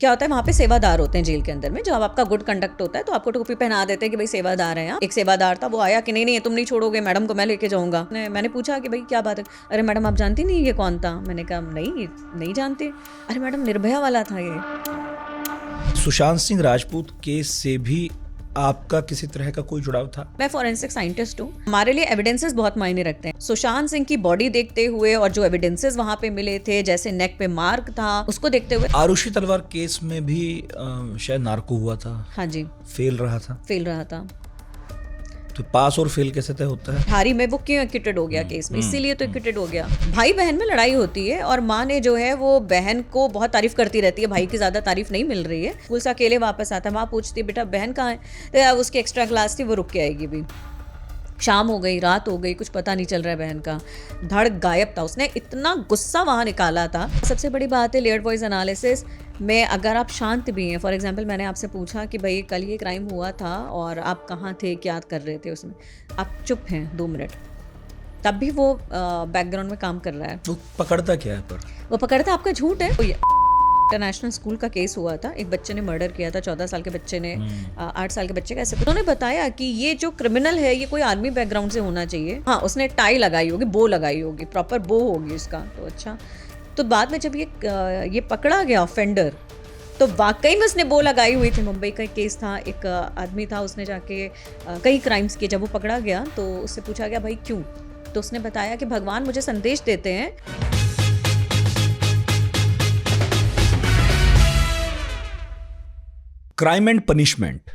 क्या होता है, वहाँ पे सेवादार होते हैं जेल के अंदर में। जब आपका गुड कंडक्ट होता है तो आपको टोपी पहना देते हैं कि भाई सेवादार है यहाँ। एक सेवादार था, वो आया कि नहीं तुम नहीं छोड़ोगे, मैडम को मैं लेके जाऊंगा। मैंने पूछा कि भाई क्या बात है। अरे मैडम आप जानती नहीं ये कौन था। मैंने कहा नहीं जानती। अरे मैडम निर्भया वाला था ये। सुशांत सिंह राजपूत केस से भी आपका किसी तरह का कोई जुड़ाव था? मैं फॉरेंसिक साइंटिस्ट हूँ, हमारे लिए एविडेंसेस बहुत मायने रखते हैं। सुशांत सिंह की बॉडी देखते हुए और जो एविडेंसेस वहाँ पे मिले थे, जैसे नेक पे मार्क था, उसको देखते हुए। आरुषि तलवार केस में भी शायद नार्को हुआ था। हाँ जी, फेल रहा था। तो पास और फेल कैसे तय होता है? हारी में वो क्यों एक्विटेड हो गया केस में, इसीलिए तो एक्विटेड हो गया। भाई बहन में लड़ाई होती है और माँ ने जो है वो बहन को बहुत तारीफ करती रहती है, भाई की ज्यादा तारीफ नहीं मिल रही है। स्कूल से अकेले वापस आता है, माँ पूछती है बेटा बहन कहाँ है, तो उसकी एक्स्ट्रा क्लास थी, वो रुक के आएगी। भी शाम हो गई, रात हो गई, कुछ पता नहीं चल रहा है बहन का। धड़ गायब था, उसने इतना गुस्सा वहाँ निकाला था। सबसे बड़ी बात है लेयर्ड वॉइस एनालिसिस में अगर आप शांत भी हैं। फॉर एग्जांपल मैंने आपसे पूछा कि भाई कल ये क्राइम हुआ था और आप कहाँ थे, क्या कर रहे थे उसमें, आप चुप हैं 2 मिनट, तब भी वो बैकग्राउंड में काम कर रहा है। वो पकड़ता क्या है? पर वो पकड़ता आपका झूठ है। इंटरनेशनल स्कूल का केस हुआ था, एक बच्चे ने मर्डर किया था, 14 साल के बच्चे ने 8 साल के बच्चे का। ऐसे उन्होंने बताया कि ये जो क्रिमिनल है ये कोई आर्मी बैकग्राउंड से होना चाहिए। हाँ, उसने टाई लगाई होगी, बो लगाई होगी, प्रॉपर बो होगी उसका। तो अच्छा, तो बाद में जब ये पकड़ा गया ऑफेंडर, तो वाकई में उसने बो लगाई हुई थी। मुंबई का एक केस था, एक आदमी था, उसने जाके कई क्राइम्स किए। जब वो पकड़ा गया तो उससे पूछा गया भाई क्यों, तो उसने बताया कि भगवान मुझे संदेश देते हैं। क्राइम एंड पनिशमेंट,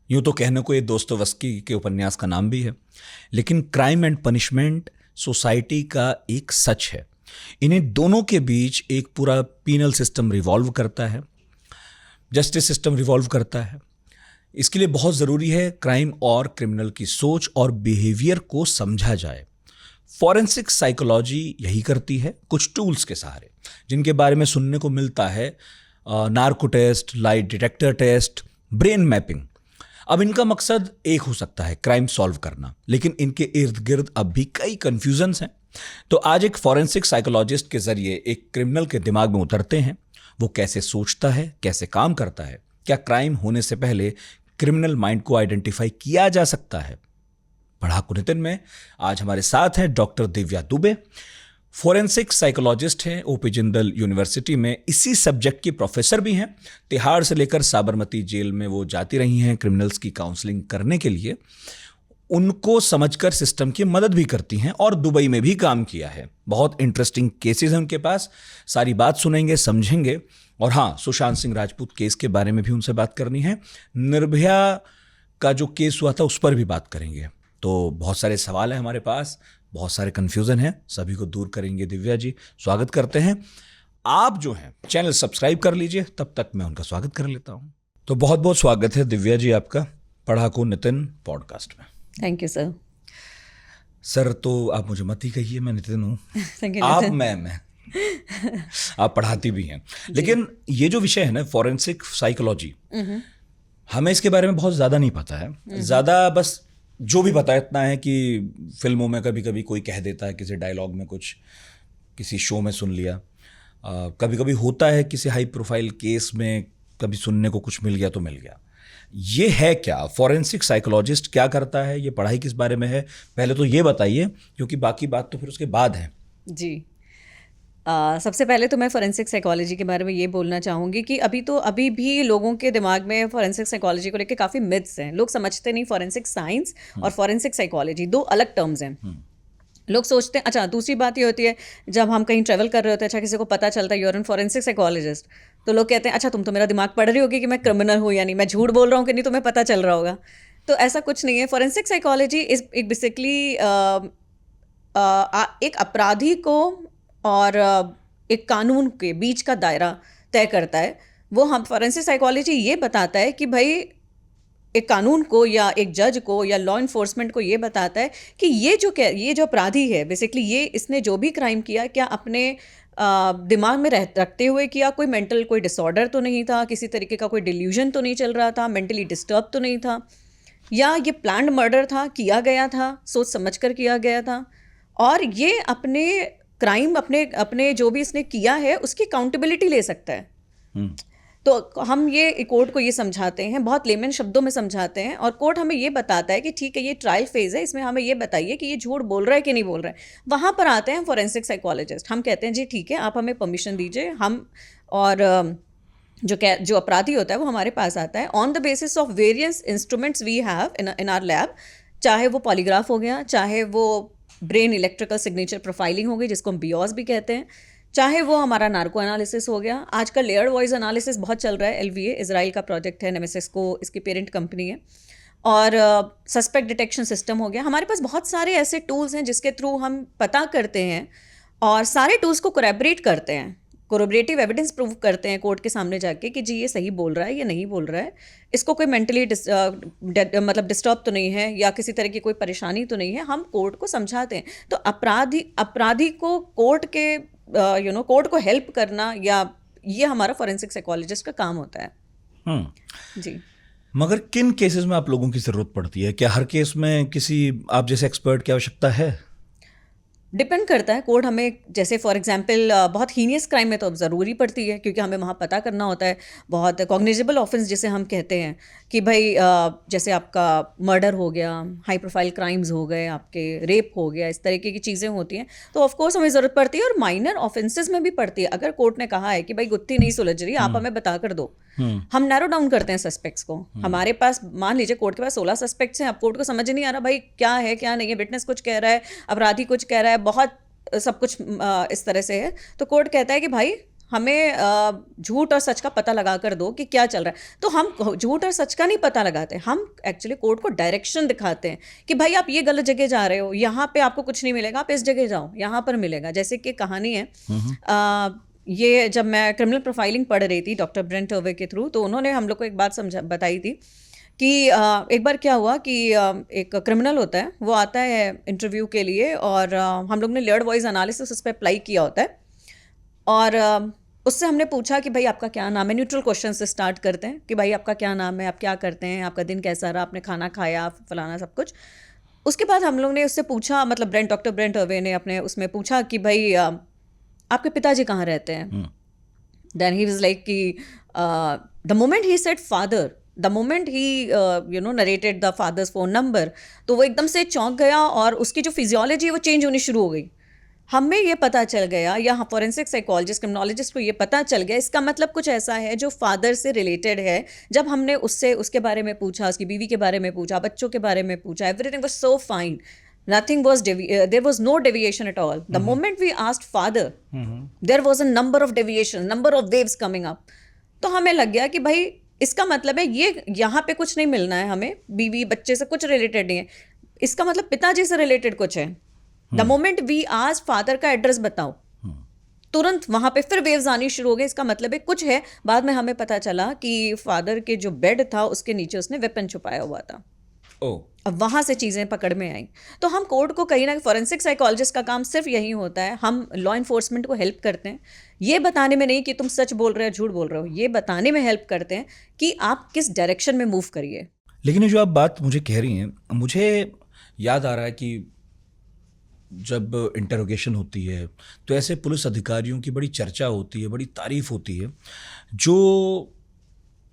यूं तो कहने को ये दोस्तोवस्की के उपन्यास का नाम भी है, लेकिन क्राइम एंड पनिशमेंट सोसाइटी का एक सच है। इन्हें दोनों के बीच एक पूरा पीनल सिस्टम रिवॉल्व करता है, जस्टिस सिस्टम रिवॉल्व करता है। इसके लिए बहुत ज़रूरी है क्राइम और क्रिमिनल की सोच और बिहेवियर को समझा जाए। फॉरेंसिक साइकोलॉजी यही करती है, कुछ टूल्स के सहारे, जिनके बारे में सुनने को मिलता है narco test, lie detector test, brain mapping. अब इनका मकसद एक हो सकता है, क्राइम सॉल्व करना, लेकिन इनके इर्द गिर्द अब भी कई कन्फ्यूजन्स हैं। तो आज एक फॉरेंसिक साइकोलॉजिस्ट के जरिए एक क्रिमिनल के दिमाग में उतरते हैं। वो कैसे सोचता है, कैसे काम करता है, क्या क्राइम होने से पहले क्रिमिनल माइंड को आइडेंटिफाई किया जा सकता है। पढ़ाकू नितिन में आज हमारे साथ हैं doctor Divya Dubey, forensic psychologist हैं, ओपी जिंदल यूनिवर्सिटी में इसी सब्जेक्ट की प्रोफेसर भी हैं। तिहाड़ से लेकर साबरमती जेल में वो जाती रही हैं क्रिमिनल्स की काउंसलिंग करने के लिए, उनको समझकर सिस्टम की मदद भी करती हैं, और दुबई में भी काम किया है। बहुत इंटरेस्टिंग केसेस हैं उनके पास, सारी बात सुनेंगे, समझेंगे। और हाँ, सुशांत सिंह राजपूत केस के बारे में भी उनसे बात करनी है। निर्भया का जो केस हुआ था उस पर भी बात करेंगे। तो बहुत सारे सवाल हैं हमारे पास, बहुत सारे कन्फ्यूजन हैं, सभी को दूर करेंगे दिव्या जी। स्वागत करते हैं। आप जो हैं चैनल सब्सक्राइब कर लीजिए, तब तक मैं उनका स्वागत कर लेता हूं। तो बहुत बहुत स्वागत है दिव्या जी आपका पढ़ाकू नितिन पॉडकास्ट में। Thank you sir. सर तो आप मुझे मत ही कहिए, मैं नितिन हूँ। आप मैं आप पढ़ाती भी हैं, लेकिन ये जो विषय है ना फॉरेंसिक साइकोलॉजी, हमें इसके बारे में बहुत ज़्यादा नहीं पता है। ज़्यादा बस जो भी पता है इतना है कि फिल्मों में कभी कभी कोई कह देता है, किसी डायलॉग में कुछ, किसी शो में सुन लिया, कभी कभी होता है किसी हाई प्रोफाइल केस में कभी सुनने को कुछ मिल गया तो मिल गया। ये है क्या? फॉरेंसिक साइकोलॉजिस्ट क्या करता है? ये पढ़ाई किस बारे में है? पहले तो ये बताइए, क्योंकि बाकी बात तो फिर उसके बाद है। जी, सबसे पहले तो मैं फॉरेंसिक साइकोलॉजी के बारे में ये बोलना चाहूँगी कि अभी भी लोगों के दिमाग में फॉरेंसिक साइकोलॉजी को लेकर काफ़ी मिथ्स हैं। लोग समझते नहीं, फॉरेंसिक साइंस और फॉरेंसिक साइकोलॉजी 2 अलग टर्म्स हैं। लोग सोचते हैं। अच्छा, दूसरी बात ये होती है, जब हम कहीं ट्रैवल कर रहे होते हैं, अच्छा किसी को पता चलता है you are an forensic psychologist, तो लोग कहते हैं अच्छा तुम तो मेरा दिमाग पढ़ रही होगी कि मैं क्रिमिनल हूँ, यानी मैं झूठ बोल रहा हूँ कि नहीं, तुम्हें पता चल रहा होगा। तो ऐसा कुछ नहीं है। फॉरेंसिक साइकोलॉजी इज एक बेसिकली एक अपराधी को और एक कानून के बीच का दायरा तय करता है। वो हम फॉरेंसिक साइकोलॉजी ये बताता है कि भाई एक कानून को या एक जज को या लॉ इन्फोर्समेंट को ये बताता है कि ये जो अपराधी है बेसिकली, ये इसने जो भी क्राइम किया, क्या अपने दिमाग में रखते हुए किया, कोई मेंटल कोई डिसऑर्डर तो नहीं था, किसी तरीके का कोई डिल्यूजन तो नहीं चल रहा था, मेंटली डिस्टर्ब तो नहीं था, या ये प्लान्ड मर्डर था, किया गया था, सोच समझ कर किया गया था, और ये अपने क्राइम अपने जो भी इसने किया है उसकी अकाउंटेबिलिटी ले सकता है। तो हम ये कोर्ट को ये समझाते हैं, बहुत लेमन शब्दों में समझाते हैं, और कोर्ट हमें ये बताता है कि ठीक है ये ट्रायल फेज है, इसमें हमें ये बताइए कि ये झूठ बोल रहा है कि नहीं बोल रहा है। वहाँ पर आते हैं फॉरेंसिक साइकोलॉजिस्ट, हम कहते हैं जी ठीक है आप हमें परमिशन दीजिए, हम और जो अपराधी होता है वो हमारे पास आता है on the basis of various instruments we have in our lab, चाहे वो पॉलीग्राफ हो गया, चाहे वो ब्रेन इलेक्ट्रिकल सिग्नेचर प्रोफाइलिंग हो गई जिसको हम बियोस भी कहते हैं, चाहे वो हमारा नार्को एनालिसिस हो गया, आजकल लेयर्ड वॉइस एनालिसिस बहुत चल रहा है, LVA इजराइल का प्रोजेक्ट है, नेमेसिस को इसकी पेरेंट कंपनी है, और सस्पेक्ट डिटेक्शन सिस्टम हो गया। हमारे पास बहुत सारे ऐसे टूल्स हैं जिसके थ्रू हम पता करते हैं और सारे टूल्स को कोरैबोरेट करते हैं, कोरोबरेटिव एविडेंस प्रूव करते हैं कोर्ट के सामने जाके कि जी ये सही बोल रहा है या नहीं बोल रहा है, इसको कोई मेंटली मतलब डिस्टर्ब तो नहीं है या किसी तरह की कोई परेशानी तो नहीं है, हम कोर्ट को समझाते हैं। तो अपराधी को कोर्ट के कोर्ट को हेल्प करना, या ये हमारा फॉरेंसिक साइकोलॉजिस्ट का काम होता है। जी। मगर किन केसेस में आप लोगों की ज़रूरत पड़ती है? क्या हर केस में किसी आप जैसे एक्सपर्ट की आवश्यकता है? डिपेंड करता है। कोर्ट हमें जैसे फॉर एग्जांपल बहुत हीनियस क्राइम में तो अब ज़रूरी पड़ती है, क्योंकि हमें वहाँ पता करना होता है, बहुत कॉग्निजेबल ऑफेंस जिसे हम कहते हैं कि भाई जैसे आपका मर्डर हो गया, हाई प्रोफाइल क्राइम्स हो गए, आपके रेप हो गया, इस तरीके की चीज़ें होती हैं, तो ऑफ कोर्स हमें ज़रूरत पड़ती है। और माइनर ऑफेंसेस में भी पड़ती है। अगर कोर्ट ने कहा है कि भाई गुत्थी नहीं सुलझ रही, आप हमें बता कर दो, हम नैरो डाउन करते हैं सस्पेक्ट्स को। हमारे पास मान लीजिए कोर्ट के पास 16 सस्पेक्ट्स हैं, अब कोर्ट को समझ नहीं आ रहा भाई क्या है क्या नहीं है, विटनेस कुछ कह रहा है, अपराधी कुछ कह रहा है, बहुत सब कुछ इस तरह से है, तो कोर्ट कहता है कि भाई हमें झूठ और सच का पता लगा कर दो कि क्या चल रहा है। तो हम झूठ और सच का नहीं पता लगाते, हम एक्चुअली कोर्ट को डायरेक्शन दिखाते हैं कि भाई आप ये गलत जगह जा रहे हो, यहाँ पे आपको कुछ नहीं मिलेगा, आप इस जगह जाओ, यहाँ पर मिलेगा। जैसे कि कहानी है, ये जब मैं क्रिमिनल प्रोफाइलिंग पढ़ रही थी डॉक्टर ब्रेंट हर्वे के थ्रू, तो उन्होंने हम लोग को एक बात बताई थी कि एक बार क्या हुआ कि एक क्रिमिनल होता है, वो आता है इंटरव्यू के लिए, और हम लोग ने लेयर्ड वॉइस एनालिसिस उस पर अप्लाई किया होता है, और उससे हमने पूछा कि भाई आपका क्या नाम है। न्यूट्रल क्वेश्चन से स्टार्ट करते हैं कि भाई आपका क्या नाम है, आप क्या करते हैं, आपका दिन कैसा रहा, आपने खाना खाया, फलाना सब कुछ। उसके बाद हम लोग ने उससे पूछा, मतलब डॉक्टर ब्रेंट हर्वे ने अपने उसमें पूछा कि भाई आपके पिताजी कहाँ रहते हैं। देन ही वाज लाइक कि the moment he said father, the moment he narrated the father's phone number, तो वो एकदम से चौंक गया और उसकी जो फिजियोलॉजी है वो चेंज होनी शुरू हो गई। हमें ये पता चल गया, या फॉरेंसिक साइकोलॉजिस्ट क्रिमिनोलॉजिस्ट को ये पता चल गया, इसका मतलब कुछ ऐसा है जो फादर से रिलेटेड है। जब हमने उससे उसके बारे में पूछा, उसकी बीवी के बारे में पूछा, बच्चों के बारे में पूछा, everything was so fine, nothing was there was no deviation at all. The moment we asked father, there was a number of deviations, number of waves coming up. तो हमें लग गया कि भाई इसका मतलब है ये यहाँ पे कुछ नहीं मिलना है, हमें बीवी बच्चे से कुछ रिलेटेड नहीं है, इसका मतलब पिताजी से रिलेटेड कुछ है। द मोमेंट वी आज फादर का एड्रेस बताओ, तुरंत वहां पे फिर वेव्स आनी शुरू हो गई, इसका मतलब है कुछ है। बाद में हमें पता चला कि फादर के जो बेड था उसके नीचे उसने वेपन छुपाया हुआ था। अब वहां से चीजें पकड़ में आई। तो हम कोर्ट को कहीं ना, फॉरेंसिक साइकोलॉजिस्ट का काम सिर्फ यही होता है, हम लॉ इन्फोर्समेंट को हेल्प करते हैं, ये बताने में नहीं कि तुम सच बोल रहे हो झूठ बोल रहे हो, ये बताने में हेल्प करते हैं कि आप किस डायरेक्शन में मूव करिए। लेकिन ये जो आप बात मुझे कह रही हैं, मुझे याद आ रहा है कि जब इंटरोगेशन होती है तो ऐसे पुलिस अधिकारियों की बड़ी चर्चा होती है, बड़ी तारीफ होती है, जो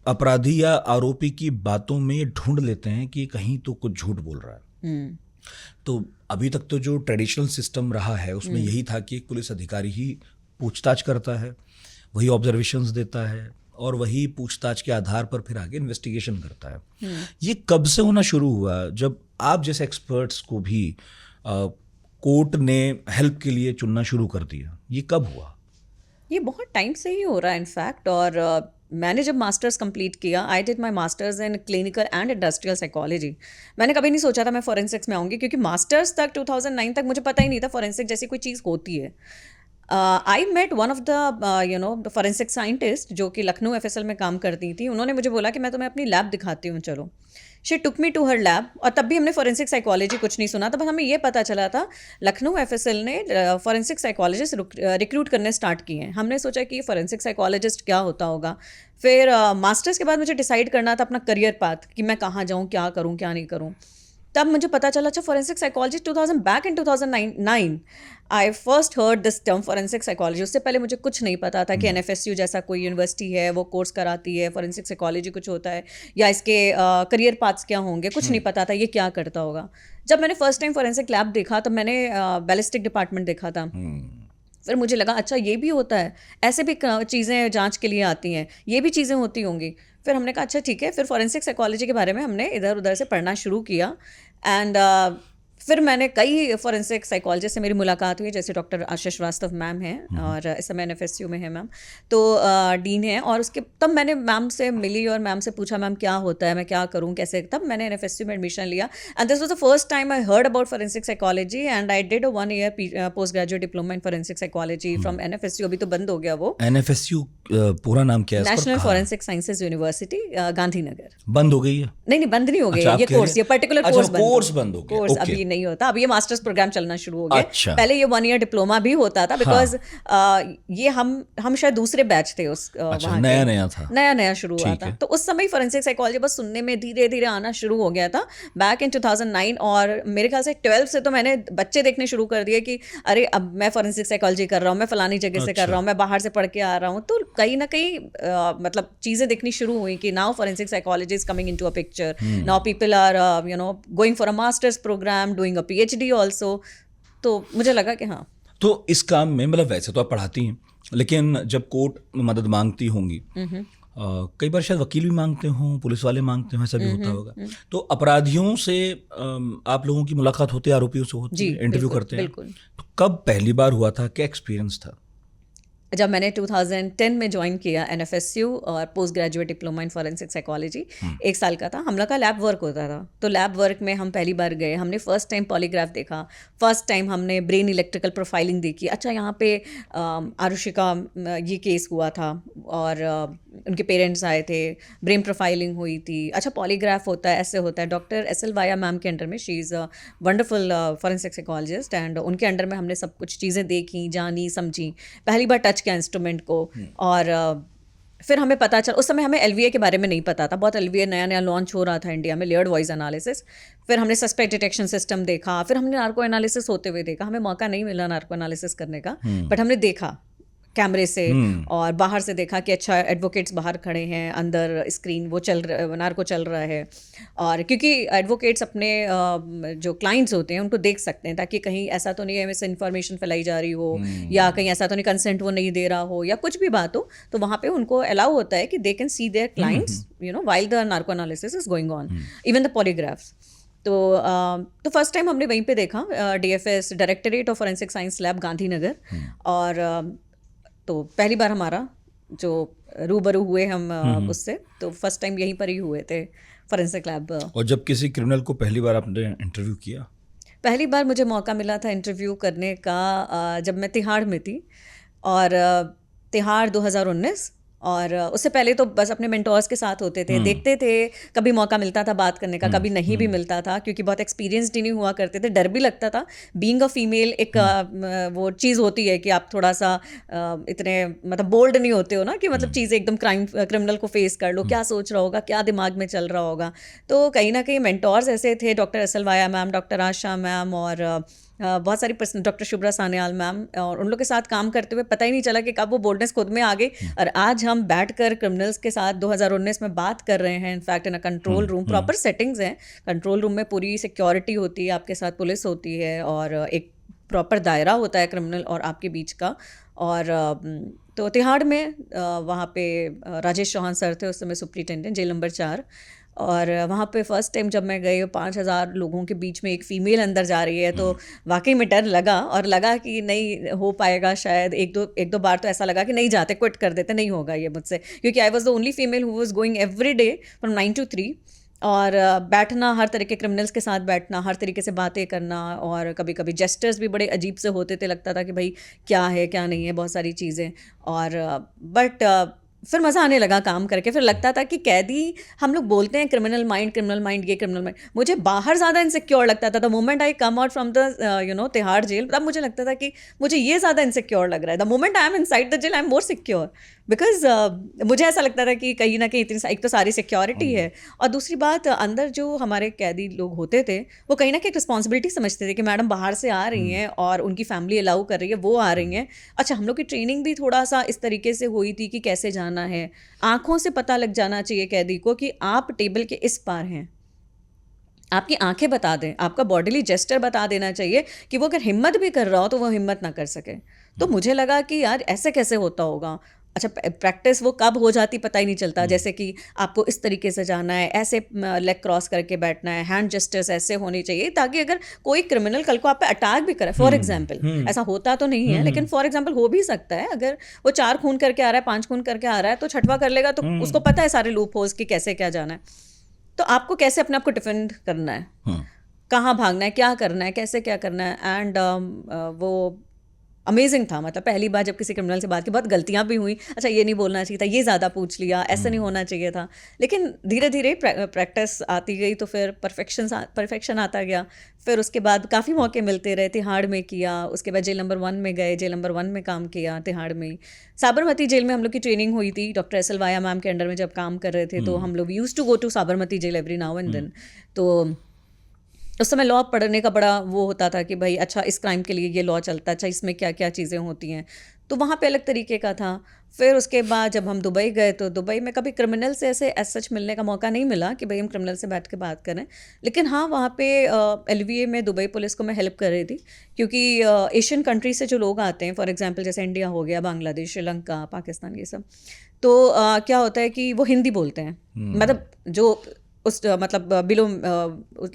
अपराधी या आरोपी की बातों में ढूंढ लेते हैं कि कहीं तो कुछ झूठ बोल रहा है। तो अभी तक तो जो ट्रेडिशनल सिस्टम रहा है उसमें यही था कि एक पुलिस अधिकारी ही पूछताछ करता है, वही ऑब्जर्वेशंस देता है और वही पूछताछ के आधार पर फिर आगे इन्वेस्टिगेशन करता है। ये कब से होना शुरू हुआ जब आप जैसे एक्सपर्ट्स को भी कोर्ट ने हेल्प के लिए चुनना शुरू कर दिया? ये कब हुआ? ये बहुत टाइम से ही हो रहा है इनफैक्ट। और मैंने जब मास्टर्स कंप्लीट किया, I did my masters in clinical and industrial psychology. मैंने कभी नहीं सोचा था मैं फॉरेंसिक्स में आऊँगी, क्योंकि मास्टर्स तक 2009 तक मुझे पता ही नहीं था फॉरेंसिक जैसी कोई चीज़ होती है। I met one of the forensic scientist जो कि लखनऊ FSL में काम करती थी। उन्होंने मुझे बोला कि मैं तुम्हें अपनी लैब दिखाती हूँ, चलो। She took me to her lab, और तब भी हमने फॉरेंसिक साइकोलॉजी कुछ नहीं सुना था, बस हमें ये पता चला था लखनऊ FSL ने फॉरेंसिक साइकोलॉजिस्ट रिक्रूट करने स्टार्ट किए हैं। हमने सोचा कि फॉरेंसिक साइकोलॉजिस्ट क्या होता होगा। फिर मास्टर्स के बाद मुझे डिसाइड करना था अपना करियर पाथ कि मैं कहाँ जाऊँ, क्या करूँ क्या नहीं करूँ। तब मुझे पता चला अच्छा forensic psychology 2000 back in 2009 I first heard this term forensic psychology. उससे पहले मुझे कुछ नहीं पता था कि एनएफएसयू जैसा कोई यूनिवर्सिटी है वो कोर्स कराती है, फॉरेंसिक साइकोलॉजी कुछ होता है या इसके करियर पाथ्स क्या होंगे, कुछ नहीं पता था ये क्या करता होगा। जब मैंने फर्स्ट टाइम फॉरेंसिक लैब देखा तो मैंने बैलिस्टिक डिपार्टमेंट देखा था। फिर मुझे लगा अच्छा ये भी होता है, ऐसे भी चीज़ें जांच के लिए आती हैं, ये भी चीज़ें होती होंगी। फिर हमने कहा अच्छा ठीक है, फिर फॉरेंसिक साइकोलॉजी के बारे में हमने इधर उधर से पढ़ना शुरू किया। एंड फिर मैंने कई फॉरेंसिक साइकोलॉजिस्ट से मेरी मुलाकात हुई, जैसे डॉक्टर आशीष श्रीवास्तव मैम हैं और इस समय एनएफएसयू में है मैम, तो डीन है। और उसके तब मैंने मैम से मिली और मैम से पूछा मैम क्या होता है, मैं क्या करूं कैसे, तब मैंने एनएफएसयू में एडमिशन लिया। And this was the first time I heard about forensic psychology and I did a 1 year post graduate diploma in forensic psychology from NFSU. अभी तो बंद हो गया वो। एनएफएसयू पूरा नाम क्या है? National forensic sciences university, Gandhinagar. बंद हो गई है? नहीं बंद नहीं हो गई। अच्छा, ये कोर्स, ये पर्टिकुलर कोर्स बंद हो गया। कोर्स अभी नहीं होता, अभी ये मास्टर्स प्रोग्राम चलना शुरू हो गया। अच्छा। पहले ये 1 ईयर डिप्लोमा भी होता था बिकॉज ये हम शायद दूसरे बैच थे उस अच्छा, वहाँ नया था, नया शुरू हुआ था। तो उस समय फॉरेंसिक साइकोलॉजी बस सुनने में धीरे धीरे आना शुरू हो गया था बैक इन 2009। और मेरे ख्याल से 12 से तो मैंने बच्चे देखने शुरू कर दिए कि अरे अब मैं फॉरेंसिक साइकोलॉजी कर रहा हूँ, मैं फलानी जगह से कर रहा हूँ, मैं बाहर से पढ़ के आ रहा हूँ। तो कहीं ना कहीं मतलब चीज़ें देखनी शुरू हुई कि now forensic psychology is coming into a picture, now people are going for a master's program, doing a PhD also. तो मुझे लगा कि हाँ। तो इस काम में मतलब वैसे तो आप पढ़ाती हैं, लेकिन जब कोर्ट मदद मांगती होंगी, कई बार शायद वकील भी मांगते हों, पुलिस वाले मांगते हों, ऐसा भी होता होगा, तो अपराधियों से आप लोगों की मुलाकात होती है, आरोपियों से होती है, इंटरव्यू करते हैं, तो कब पहली बार हुआ था, क्या एक्सपीरियंस था? जब मैंने 2010 में ज्वाइन किया एनएफएसयू और post graduate diploma in forensic psychology, 1 साल का था, हम लोग का लैब वर्क होता था। तो लैब वर्क में हम पहली बार गए, हमने फर्स्ट टाइम पॉलीग्राफ देखा, फर्स्ट टाइम हमने ब्रेन इलेक्ट्रिकल प्रोफाइलिंग देखी। अच्छा यहाँ पे आरुषिका ये केस हुआ था और उनके पेरेंट्स आए थे, ब्रेन प्रोफाइलिंग हुई थी। अच्छा पॉलीग्राफ होता है, ऐसे होता है। Doctor SL. वाया मैम के अंडर में, she is a wonderful forensic psychologist, and उनके अंडर में हमने सब कुछ चीज़ें देखी, जानी, समझी, पहली बार टच किया इंस्ट्रूमेंट को। और फिर हमें पता चला, उस समय हमें एलवीए के बारे में नहीं पता था, बहुत एलवीए नया लॉन्च हो रहा था इंडिया में, लेयर्ड वॉइस एनालिसिस। फिर हमने सस्पेक्ट डिटेक्शन सिस्टम देखा, फिर हमने नार्को एनालिसिस होते हुए देखा। हमें मौका नहीं मिला नार्को एनालिसिस करने का, बट हमने देखा कैमरे से और बाहर से देखा कि अच्छा एडवोकेट्स बाहर खड़े हैं, अंदर स्क्रीन वो चल रहा, नार्को चल रहा है। और क्योंकि एडवोकेट्स अपने जो क्लाइंट्स होते हैं उनको देख सकते हैं, ताकि कहीं ऐसा तो नहीं है मिस इन्फॉर्मेशन फैलाई जा रही हो, या कहीं ऐसा तो नहीं कंसेंट वो नहीं दे रहा हो, या कुछ भी बात हो, तो वहाँ पे उनको अलाउ होता है कि they can see their clients while the narco analysis is going on, even the polygraphs. तो फर्स्ट टाइम हमने वहीं पे देखा, DFS directorate of forensic science lab Gandhinagar. और तो पहली बार हमारा जो रूबरू हुए हम उससे, तो फर्स्ट टाइम यहीं पर ही हुए थे फॉरेंसिक लैब। और जब किसी क्रिमिनल को पहली बार आपने इंटरव्यू किया? पहली बार मुझे मौका मिला था इंटरव्यू करने का जब मैं तिहाड़ में थी, और तिहाड़ 2019। और उससे पहले तो बस अपने मेंटोर्स के साथ होते थे, देखते थे, कभी मौका मिलता था बात करने का, कभी नहीं भी मिलता था, क्योंकि बहुत एक्सपीरियंस्ड ही नहीं हुआ करते थे, डर भी लगता था। बीइंग अ फीमेल एक वो चीज़ होती है कि आप थोड़ा सा इतने मतलब बोल्ड नहीं होते हो ना, कि मतलब चीज़ें एकदम क्रिमिनल को फेस कर लो, क्या सोच रहा होगा, क्या दिमाग में चल रहा होगा। तो कहीं ना कहीं मेंटोर्स ऐसे थे, doctor SL. Vaya ma'am, doctor Asha ma'am, और बहुत सारी person, doctor Shubhra Sanyal ma'am, और उन लोग के साथ काम करते हुए पता ही नहीं चला कि कब वो बोल्डनेस खुद में आ गई। और आज हम बैठकर क्रिमिनल्स के साथ 2019 में बात कर रहे हैं, in fact in a control room, proper settings हैं, कंट्रोल रूम में पूरी सिक्योरिटी होती है, आपके साथ पुलिस होती है, और एक प्रॉपर दायरा होता है क्रिमिनल और आपके बीच का। और तो तिहाड़ में वहाँ पे राजेश चौहान सर थे उस समय सुप्रिटेंडेंट, जेल नंबर 4। और वहाँ पे फर्स्ट टाइम जब मैं गई, 5000 लोगों के बीच में एक फ़ीमेल अंदर जा रही है, तो वाकई में डर लगा, और लगा कि नहीं हो पाएगा शायद। एक दो बार तो ऐसा लगा कि नहीं जाते, क्विट कर देते, नहीं होगा ये मुझसे, क्योंकि I was the only female who was going every day from 9 to 3। और बैठना, हर तरह के क्रिमिनल्स के साथ बैठना, हर तरीके से बातें करना, और कभी कभी जेस्टर्स भी बड़े अजीब से होते थे, लगता था कि भाई क्या है क्या नहीं है, बहुत सारी चीज़ें। और बट फिर मज़ा आने लगा काम करके। फिर लगता था कि कैदी, हम लोग बोलते हैं क्रिमिनल माइंड, ये क्रिमिनल माइंड, मुझे बाहर ज़्यादा इनसिक्योर लगता था। The moment I come out from the Tihar jail, तब मुझे लगता था कि मुझे ये ज़्यादा इनसिक्योर लग रहा है। The moment I am inside the jail I am more secure, because मुझे ऐसा लगता था कि कहीं ना कहीं इतनी, एक तो सारी सिक्योरिटी है, और दूसरी बात अंदर जो हमारे कैदी लोग होते थे वो कहीं ना कहीं रिस्पॉन्सिबिलिटी समझते थे कि मैडम बाहर से आ रही हैं और उनकी फैमिली अलाउ कर रही है, वो आ रही हैं। अच्छा, हम लोग की ट्रेनिंग भी थोड़ा सा इस तरीके से हुई थी कि कैसे जाना है, आंखों से पता लग जाना चाहिए कैदी को कि आप टेबल के इस पार हैं, आपकी आंखें बता दें, आपका बॉडीली जेस्चर बता देना चाहिए कि वो अगर हिम्मत भी कर रहा हो तो वो हिम्मत ना कर सके। तो मुझे लगा कि यार ऐसे कैसे होता होगा। अच्छा, प्रैक्टिस वो कब हो जाती पता ही नहीं चलता, जैसे कि आपको इस तरीके से जाना है, ऐसे लेग क्रॉस करके बैठना है, हैंड जेस्चर्स ऐसे होने चाहिए ताकि अगर कोई क्रिमिनल कल को आप पे अटैक भी करे, फॉर एग्जांपल, ऐसा होता तो नहीं है लेकिन फॉर एग्जांपल हो भी सकता है, अगर वो 4 खून करके आ रहा है, 5 खून करके आ रहा है, तो छठवा कर लेगा तो उसको पता है सारे लूप होल्स कि कैसे क्या जाना है। तो आपको कैसे अपने आप को डिफेंड करना है, कहाँ भागना है, क्या करना है, कैसे क्या करना है। एंड वो अमेजिंग था। मतलब पहली बार जब किसी क्रिमिनल से बात की, बहुत गलतियां भी हुई, अच्छा ये नहीं बोलना चाहिए था, ये ज़्यादा पूछ लिया, ऐसा नहीं होना चाहिए था, लेकिन धीरे धीरे प्रैक्टिस आती गई तो फिर परफेक्शन आता गया। फिर उसके बाद काफ़ी मौके मिलते रहे, तिहाड़ में किया, उसके बाद जेल नंबर 1 में गए, जेल नंबर 1 में काम किया तिहाड़ में। साबरमती जेल में हम लोग की ट्रेनिंग हुई थी, doctor S L Vaya ma'am के अंडर में जब काम कर रहे थे, तो हम लोग used to go to Sabarmati jail every now and then. तो उस समय लॉ पढ़ने का बड़ा वो होता था कि भाई अच्छा इस क्राइम के लिए ये लॉ चलता है, अच्छा इसमें क्या क्या चीज़ें होती हैं, तो वहाँ पे अलग तरीके का था। फिर उसके बाद जब हम दुबई गए तो दुबई में कभी क्रिमिनल से ऐसे एज सच मिलने का मौका नहीं मिला कि भाई हम क्रिमिनल से बैठ के बात करें, लेकिन हाँ वहाँ पे LVA में दुबई पुलिस को मैं हेल्प कर रही थी, क्योंकि एशियन कंट्री से जो लोग आते हैं, फॉर एग्जांपल जैसे इंडिया हो गया, बांग्लादेश, श्रीलंका, पाकिस्तान, ये सब, तो क्या होता है कि वो हिंदी बोलते हैं, मतलब जो उस मतलब बिलो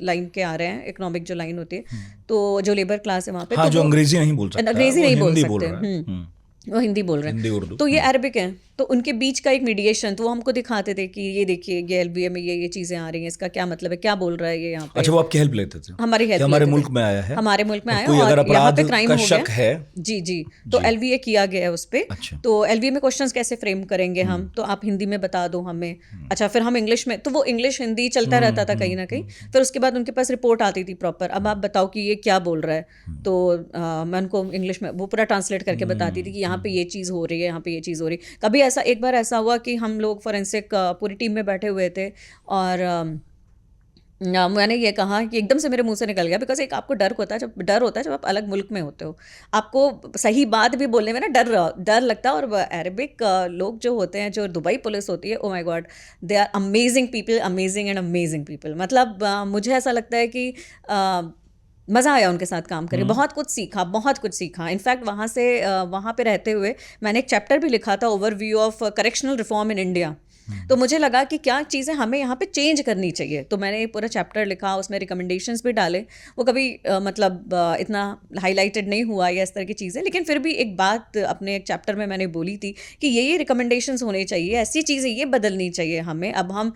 लाइन के आ रहे हैं, इकोनॉमिक जो लाइन होती है, तो जो लेबर क्लास है वहाँ पे, हाँ, तो जो अंग्रेजी नहीं बोल सकता, अंग्रेजी नहीं बोल सकते, सकते, वो हिंदी बोल रहे हिंदी हैं, उर्दू। तो ये अरबिक है, तो उनके बीच का एक मीडिएशन, तो वो हमको दिखाते थे कि ये देखिए ये LVA में ये चीज़ें आ रही हैं, इसका क्या मतलब है, क्या बोल रहा है ये यहाँ पे। अच्छा, वो आपकी हेल्प लेते थे? हमारी हेल्प हमारे लेते मुल्क थे। में आया है, हमारे मुल्क में आया कोई अगर और यहाँ पे अपराध क्राइम का हो शक गया है, जी, तो LVA किया गया है उस पर। अच्छा। तो LVA में क्वेश्चंस कैसे फ्रेम करेंगे हम, तो आप हिंदी में बता दो हमें, अच्छा फिर हम इंग्लिश में, तो वो इंग्लिश हिंदी चलता रहता था कहीं ना कहीं। फिर उसके बाद उनके पास रिपोर्ट आती थी प्रॉपर, अब आप बताओ कि ये क्या बोल रहा है, तो मैं उनको इंग्लिश में वो पूरा ट्रांसलेट करके बताती थी कि यहाँ पे ये चीज़ हो रही है, यहाँ पे ये चीज़ हो रही है। कभी ऐसा, एक बार ऐसा हुआ कि हम लोग फॉरेंसिक पूरी टीम में बैठे हुए थे और मैंने ये कहा कि एकदम से मेरे मुंह से निकल गया, बिकॉज एक आपको डर होता है जब आप अलग मुल्क में होते हो, आपको सही बात भी बोलने में ना डर लगता है। और अरबिक लोग जो होते हैं, जो दुबई पुलिस होती है, oh my God, they are amazing people, amazing people. मतलब मुझे ऐसा लगता है कि मज़ा आया उनके साथ काम करके, बहुत कुछ सीखा। इनफैक्ट वहाँ पे रहते हुए मैंने एक चैप्टर भी लिखा था, overview of correctional reform in India. तो मुझे लगा कि क्या चीज़ें हमें यहाँ पे चेंज करनी चाहिए, तो मैंने पूरा चैप्टर लिखा, उसमें रिकमेंडेशंस भी डाले। वो कभी इतना हाईलाइटेड नहीं हुआ या इस तरह की चीज़ें, लेकिन फिर भी एक बात अपने एक चैप्टर में मैंने बोली थी कि ये रिकमेंडेशंस होने चाहिए, ऐसी चीज़ें ये बदलनी चाहिए हमें। अब हम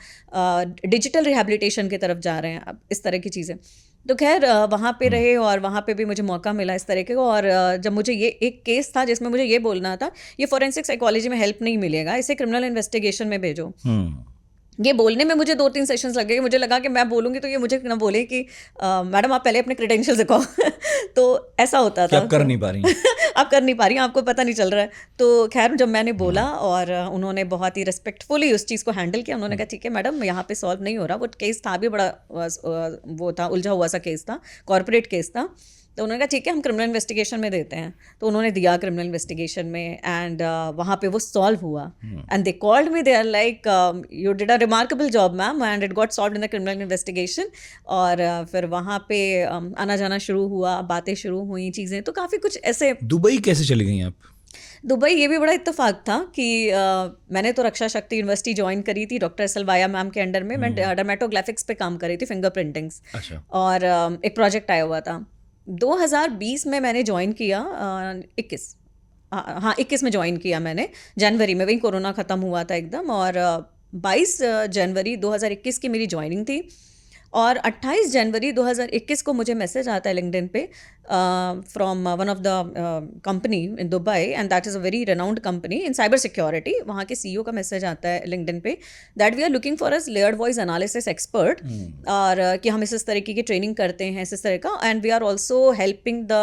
डिजिटल रिहैबिलिटेशन की तरफ जा रहे हैं, अब इस तरह की चीज़ें। तो खैर वहाँ पे रहे और वहाँ पे भी मुझे मौका मिला इस तरह के को। और जब मुझे ये एक केस था जिसमें मुझे ये बोलना था, ये फॉरेंसिक साइकोलॉजी में हेल्प नहीं मिलेगा, इसे क्रिमिनल इन्वेस्टिगेशन में भेजो। ये बोलने में मुझे 2-3 सेशंस लगे, मुझे लगा कि मैं बोलूँगी तो ये मुझे ना बोले कि मैडम आप पहले अपने क्रेडेंशियल्स दिखाओ तो ऐसा होता था, आप कर नहीं पा रही आप कर नहीं पा रही, आपको पता नहीं चल रहा है। तो खैर जब मैंने बोला और उन्होंने बहुत ही रिस्पेक्टफुली उस चीज़ को हैंडल किया, उन्होंने कहा ठीक है मैडम यहाँ पे सॉल्व नहीं हो रहा। वो केस था भी बड़ा वो था, उलझा हुआ सा केस था, कॉर्पोरेट केस था। तो उन्होंने कहा ठीक है हम क्रिमिनल इन्वेस्टिगेशन में देते हैं, तो उन्होंने दिया क्रिमिनल इन्वेस्टिगेशन में। एंड वहाँ पे वो सॉल्व हुआ and they called me, they are like you did a remarkable job ma'am and it got solved in the criminal investigation. और फिर वहाँ पे आना जाना शुरू हुआ, बातें शुरू हुई, चीज़ें, तो काफ़ी कुछ ऐसे। दुबई कैसे चली गई आप? दुबई ये भी बड़ा इत्तेफाक था कि मैंने तो रक्षा शक्ति यूनिवर्सिटी ज्वाइन करी थी doctor S L Vaya ma'am के अंडर में। मैं डर्मेटोग्राफिक्स पे काम कर रही थी, फिंगर प्रिंटिंग्स। अच्छा। और एक प्रोजेक्ट आया हुआ था 2020 में, मैंने ज्वाइन किया 21 में ज्वाइन किया मैंने, जनवरी में, वही कोरोना ख़त्म हुआ था एकदम। और 22 जनवरी 2021 की मेरी ज्वाइनिंग थी और 28 जनवरी 2021 को मुझे मैसेज आता है लिंक्डइन पे from one of the company in Dubai, and that is a very renowned company in cyber security. वहाँ के CEO का मैसेज आता है LinkedIn पे that we are looking for a layered voice analysis expert, और कि हम इस तरीके की ट्रेनिंग करते हैं इस तरह का, and we are also helping the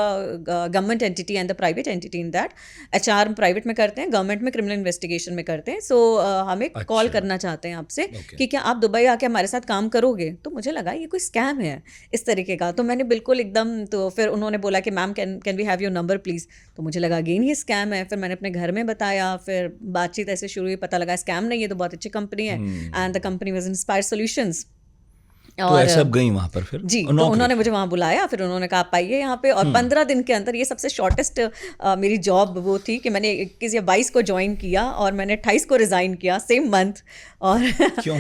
government entity and the private entity in that. HR private में करते हैं, गवर्नमेंट में क्रिमिनल इन्वेस्टिगेशन में करते हैं. सो हमें कॉल करना चाहते हैं आपसे कि क्या आप दुबई आके हमारे साथ काम करोगे. तो मुझे लगा ये कोई स्कैम है इस तरीके का. तो मैंने बिल्कुल एकदम, तो फिर उन्होंने बोला कि ma'am can we have your number please. तो मुझे लगा अगेन ये स्कैम है. फिर मैंने अपने घर में बताया, फिर बातचीत ऐसे शुरू हुई, पता लगा स्कैम नहीं है, तो बहुत अच्छी कंपनी है. And the company was inspire solutions. तो ऐसे अब गई वहाँ पर फिर जी, तो उन्होंने मुझे वहाँ बुलाया, फिर उन्होंने कहा आप आइए यहाँ पे, और 15 दिन के अंदर, ये सबसे शॉर्टेस्ट मेरी जॉब वो थी कि मैंने 21 या 22 को ज्वाइन किया और मैंने 28 को रिजाइन किया सेम मंथ. और क्यों?